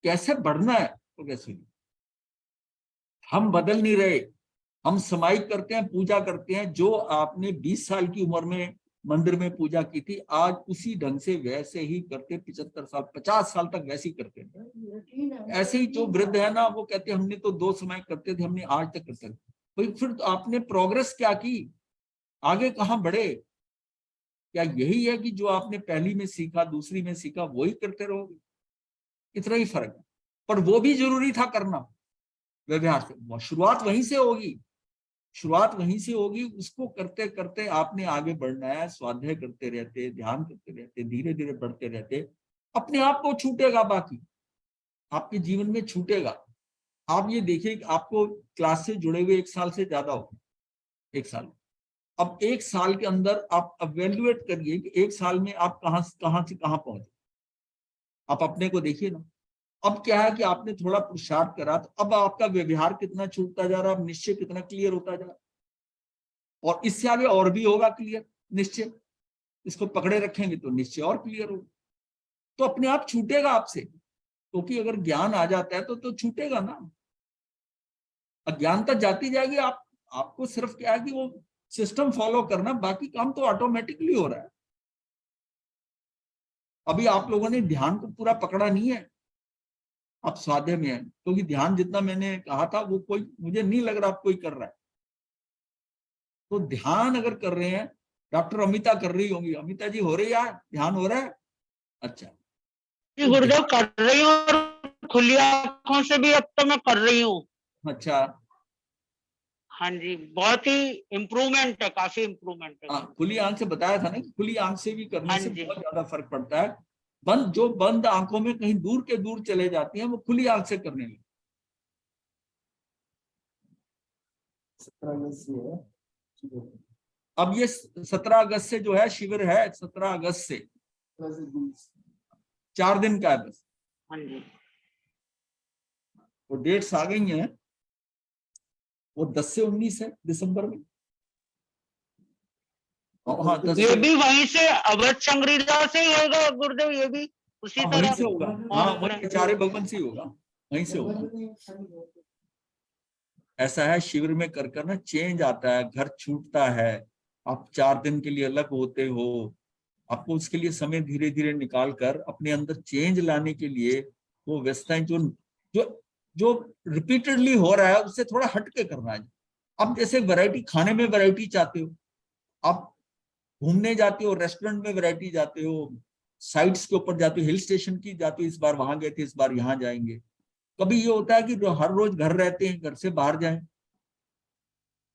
कैसे बढ़ना है, तो कैसे नहीं। हम बदल नहीं रहे। हम समाई करते हैं, पूजा करते हैं। जो आपने 20 साल की उम्र में मंदिर में पूजा की थी, आज उसी ढंग से वैसे ही करते, 75 साल 50 साल तक वैसे ही करते हैं। ऐसे ही जो वृद्ध है ना, वो कहते हैं हमने तो 2 समय करते थे, हमने आज तक करते थे। भाई फिर तो आपने प्रोग्रेस क्या की, आगे कहाँ बढ़े? क्या यही है कि जो आपने पहली में सीखा, दूसरी में सीखा, वही करते रहोगे? इतना ही फर्क है। पर वो भी जरूरी था करना, व्यवहार से शुरुआत वहीं से होगी। शुरुआत वहीं से होगी। उसको करते करते आपने आगे बढ़ना है। स्वाध्याय करते रहते, ध्यान करते रहते, धीरे धीरे बढ़ते रहते, अपने आप को छूटेगा। बाकी आपके जीवन में छूटेगा। आप ये देखिए कि आपको क्लास से जुड़े हुए 1 साल से ज्यादा हो, 1 साल। अब 1 साल के अंदर आप इवेल्युएट करिए कि 1 साल में आप कहां से कहां पहुंचे। आप अपने को देखिए ना। अब क्या है कि आपने थोड़ा पुरुषार्थ करा, तो अब आपका व्यवहार कितना छूटता जा रहा है, अब निश्चय कितना क्लियर होता जा रहा है। और इससे आगे और भी होगा क्लियर निश्चय। इसको पकड़े रखेंगे तो निश्चय और क्लियर होगा। तो अपने आप छूटेगा आपसे, क्योंकि अगर ज्ञान आ जाता है तो छूटेगा ना। अज्ञानता जाती जाएगी, आपको सिर्फ क्या है कि वो सिस्टम फॉलो करना, बाकी काम तो ऑटोमेटिकली हो रहा है। अभी आप लोगों ने ध्यान को पूरा पकड़ा नहीं है, आप स्वाध्याय में है, क्योंकि ध्यान जितना मैंने कहा था वो कोई, मुझे नहीं लग रहा आप कोई कर रहा है। तो ध्यान अगर कर रहे हैं, डॉक्टर अमिता कर रही होंगी, अमिता जी हो रही है ध्यान, हो रहा है? अच्छा, तो गुरुदेव कर रही हूँ, और खुली आंखों से भी अब तो मैं कर रही हूँ। अच्छा, हाँ जी, बहुत ही इम्प्रूवमेंट है, काफी इम्प्रूवमेंट है। हाँ, खुली आंख से बताया था ना कि खुली आंख से भी करने हाँ से जी। बहुत ज्यादा फर्क पड़ता है। बंद आंखों में कहीं दूर के दूर चले जाती हैं, वो खुली आंख से करने लगे। 17 अगस्त से है। अब ये 17 अगस्त से जो है शिविर है, 17 अगस्त से 4 दिन का है बस। हाँ जी, वो डेट्स आ गई हैं, वो 10 से 19 है दिसंबर में। हाँ, 10 ये भी वहीं से अवध संग्रीला से ही होगा गुरुदेव, ये भी उसी वहीं तरह से होगा। हाँ, वही आचार्य भगवान से ही होगा, वहीं से होगा। ऐसा है, शिविर में कर ना चेंज आता है, घर छूटता है, आप 4 दिन के लिए अलग होते हो। आपको उसके लिए समय धीरे धीरे निकाल कर अपने अंदर चेंज लाने के लिए वो व्यवस्थाएं जो जो जो रिपीटेडली हो रहा है उससे थोड़ा हट के करना है। अब जैसे वैरायटी, खाने में वैरायटी चाहते हो, आप घूमने जाते हो, रेस्टोरेंट में वैरायटी जाते हो, साइट्स के ऊपर जाते हो, हिल स्टेशन की जाते हो, इस बार वहां गए थे, इस बार यहाँ जाएंगे। कभी ये होता है कि जो हर रोज घर रहते हैं, घर से बाहर जाएं,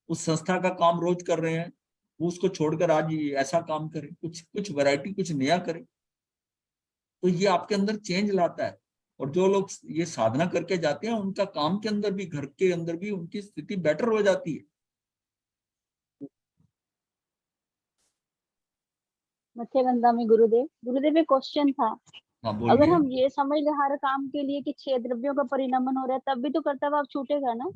उस संस्था का काम रोज कर रहे हैं, वो उसको छोड़कर आज ये ऐसा काम करें, कुछ कुछ वैरायटी, कुछ नया करें। तो ये आपके अंदर चेंज लाता है। और जो लोग ये साधना करके जाते हैं, उनका काम के अंदर भी, घर के अंदर भी उनकी स्थिति बेटर हो जाती है। मत्स्यगंधा में गुरुदेव एक क्वेश्चन था। हाँ, अगर बोलिए। हम ये समझ ले हर काम के लिए कि 6 द्रव्यों का परिणमन हो रहा है, तब भी तो कर्तव्य छूटेगा ना?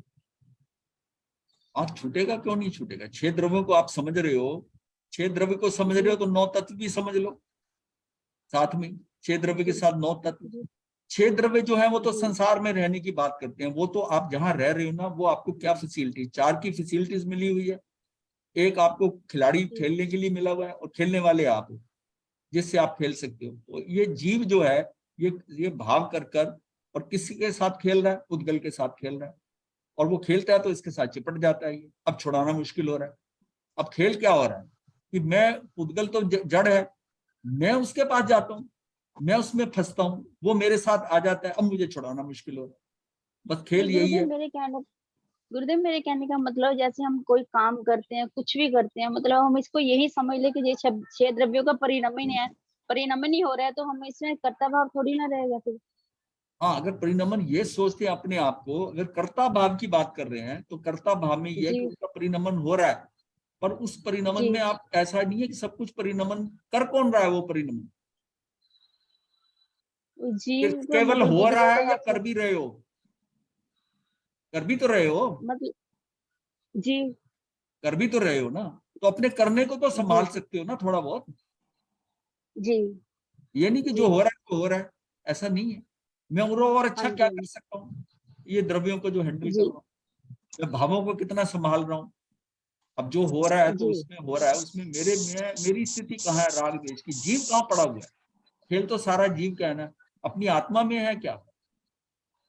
आप छूटेगा, क्यों नहीं छूटेगा? 6 द्रव्यों को आप समझ रहे हो, 6 द्रव्य को समझ रहे हो तो 9 तत्व भी समझ लो साथ में। 6 द्रव्य के साथ 9 तत्व। 6 द्रव्य जो है वो तो संसार में रहने की बात करते हैं। वो तो आप जहां रह रहे हो ना, वो आपको क्या फैसिलिटी, 4 की फैसिलिटीज मिली हुई है। एक आपको खिलाड़ी खेलने के लिए मिला हुआ है, और खेलने वाले आप हो, जिससे आप खेल सकते हो। तो ये जीव जो है, ये भाव कर कर, और किसी के साथ खेल रहा है, उद्गल के साथ खेल रहा है, और वो खेलता है तो इसके साथ चिपट जाता है। ये अब छुड़ाना मुश्किल हो रहा है। अब खेल क्या हो रहा है कि मैं, उद्गल तो जड़ है, मैं उसके पास जाता हूँ, मैं उसमें फंसता हूँ, वो मेरे साथ आ जाता है, अब मुझे छुड़ाना मुश्किल हो रहा है। बस खेल यही है। गुरुदेव मेरे कहने का मतलब, जैसे हम कोई काम करते हैं, कुछ भी करते हैं, मतलब हम इसको यही समझ ले कि ये 6 द्रव्यों का परिणमन है, परिणमन ही हो रहा है, तो हम इसमें कर्ता भाव थोड़ी ना रहेगा फिर। हाँ, अगर परिणमन ये सोचते हैं अपने आप को, अगर कर्ता भाव की बात कर रहे हैं, तो कर्ता भाव में ये है कि जी उसका परिणमन हो रहा है। पर उस परिणमन जी में आप, ऐसा नहीं है कि सब कुछ परिणमन कर कौन रहा है, वो परिणमन जीव को, केवल मतलब हो जीव रहा कर्ता है या भाव कर से, भी रहे हो? कर भी तो रहे हो, मतलब जी कर भी तो रहे हो ना। तो अपने करने को तो संभाल जी सकते हो ना थोड़ा बहुत। जी ये नहीं कि जी जो हो रहा है तो हो रहा है, ऐसा नहीं है। मैं और हाँ अच्छा क्या कर जी सकता हूँ, ये द्रव्यों को जो हैंडल कर जी रहा हूँ, मैं भावों को कितना संभाल रहा हूँ। अब जो हो रहा है तो जी उसमें हो रहा है, उसमें मेरी स्थिति कहाँ है, राग द्वेष की, जीव कहाँ पड़ा हुआ है? खेल तो सारा जीव का है ना, अपनी आत्मा में है क्या?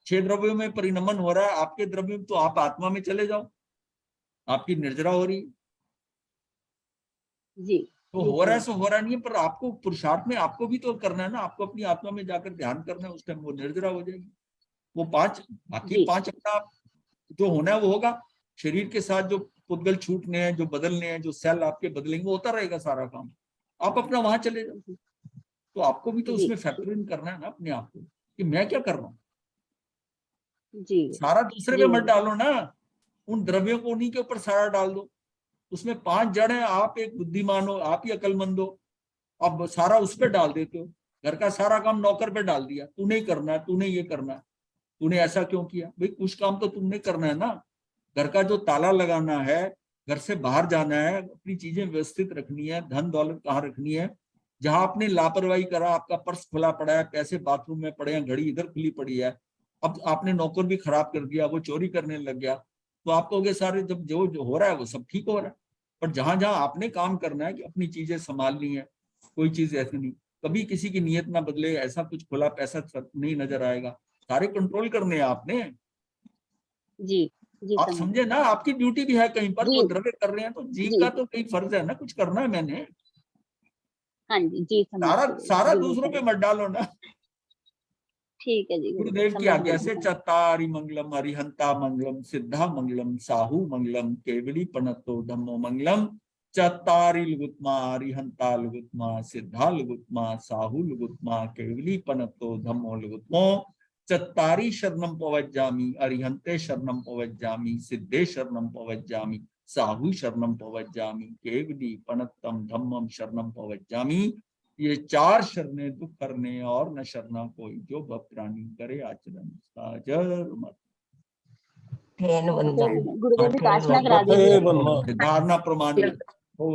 6 द्रव्यों में परिणमन हो रहा है, आपके द्रव्य में, तो आप आत्मा में चले जाओ, आपकी निर्जरा हो रही है। जी तो जी हो रहा है जी सो हो रहा नहीं है, पर आपको पुरुषार्थ में आपको भी तो करना है ना, आपको अपनी आत्मा में जाकर ध्यान करना है, उस टाइम वो निर्जरा हो जाएगी। वो 5, बाकी जी 5 अपना जो होना है वो होगा। शरीर के साथ जो पुद्गल छूटने हैं, जो बदलने हैं, जो सेल आपके बदलेंगे, वो होता रहेगा सारा काम। आप अपना वहां चले जाओ। तो आपको भी तो जी उसमें फैक्टर इन करना है ना अपने आप को, कि मैं क्या कर रहा हूँ। जी सारा दूसरे पे जी मत गुरु डालो ना, उन द्रव्यों को उन्हीं के ऊपर सारा डाल दो। उसमें 5 जड़ हैं, आप एक बुद्धिमान हो, आप ही अकलमंद हो, अब सारा उस पर डाल देते हो। घर का सारा काम नौकर पे डाल दिया, तूने ही करना है, तूने ये करना है, तूने ऐसा क्यों किया? भाई कुछ काम तो तुमने करना है ना। घर का जो ताला लगाना है, घर से बाहर जाना है, अपनी चीजें व्यवस्थित रखनी है, धन दौलत कहाँ रखनी है, जहां आपने लापरवाही करा, आपका पर्स खुला पड़ा है, पैसे बाथरूम में पड़े हैं, घड़ी इधर खुली पड़ी है, अब आपने नौकर भी खराब कर दिया, वो चोरी करने लग गया, तो आप कहोगे सारे जब जो हो रहा है वो सब ठीक हो रहा है। पर जहां जहां आपने काम करना है कि अपनी चीजें संभालनी है, कोई चीज ऐसी नहीं, कभी किसी की नीयत ना बदले, ऐसा कुछ खुला पैसा नहीं नजर आएगा, सारे कंट्रोल करने हैं आपने। जी जी आप समझ समझे ना, आपकी ड्यूटी भी है कहीं पर, वो जी द्रव्य कर रहे हैं तो जी जी का तो कहीं फर्ज है ना, कुछ करना है मैंने। हाँ जी समझ सारा गई, सारा बिल्कुल दूसरों पे समझ, मत डालो ना। ठीक है जी गुरुदेव, गुरुदेव की समझ आज्ञा गई। से चत्तारि मंगलम अरिहंता मंगलम सिद्धा मंगलम साहू मंगलम केवली पनतो धम्मो मंगलम। चत्तारि लुगुत्मा अरिहंता लुगुत्मा सिद्धा लुगुत्मा साहू लुगुत्मा केवली पनतो धम्मो लुगुत्मो। चत्तारि शरणम पवज्जामि अरिहंते शरणम पवज्जामि सिद्धे शरणम पवज्जामि साहू शरणम पवज्जामि केवली पनत्तम धम्मम शरणम पवज्जामि। ये 4 शरणें दुख करने और न शरणा कोई, जो भक्तरानी करे आचरण साजर मत। ठेन वंदन गुरुदेव जी प्रार्थना करा ठेन दीजिए। वंदन धारणा प्रमाण हो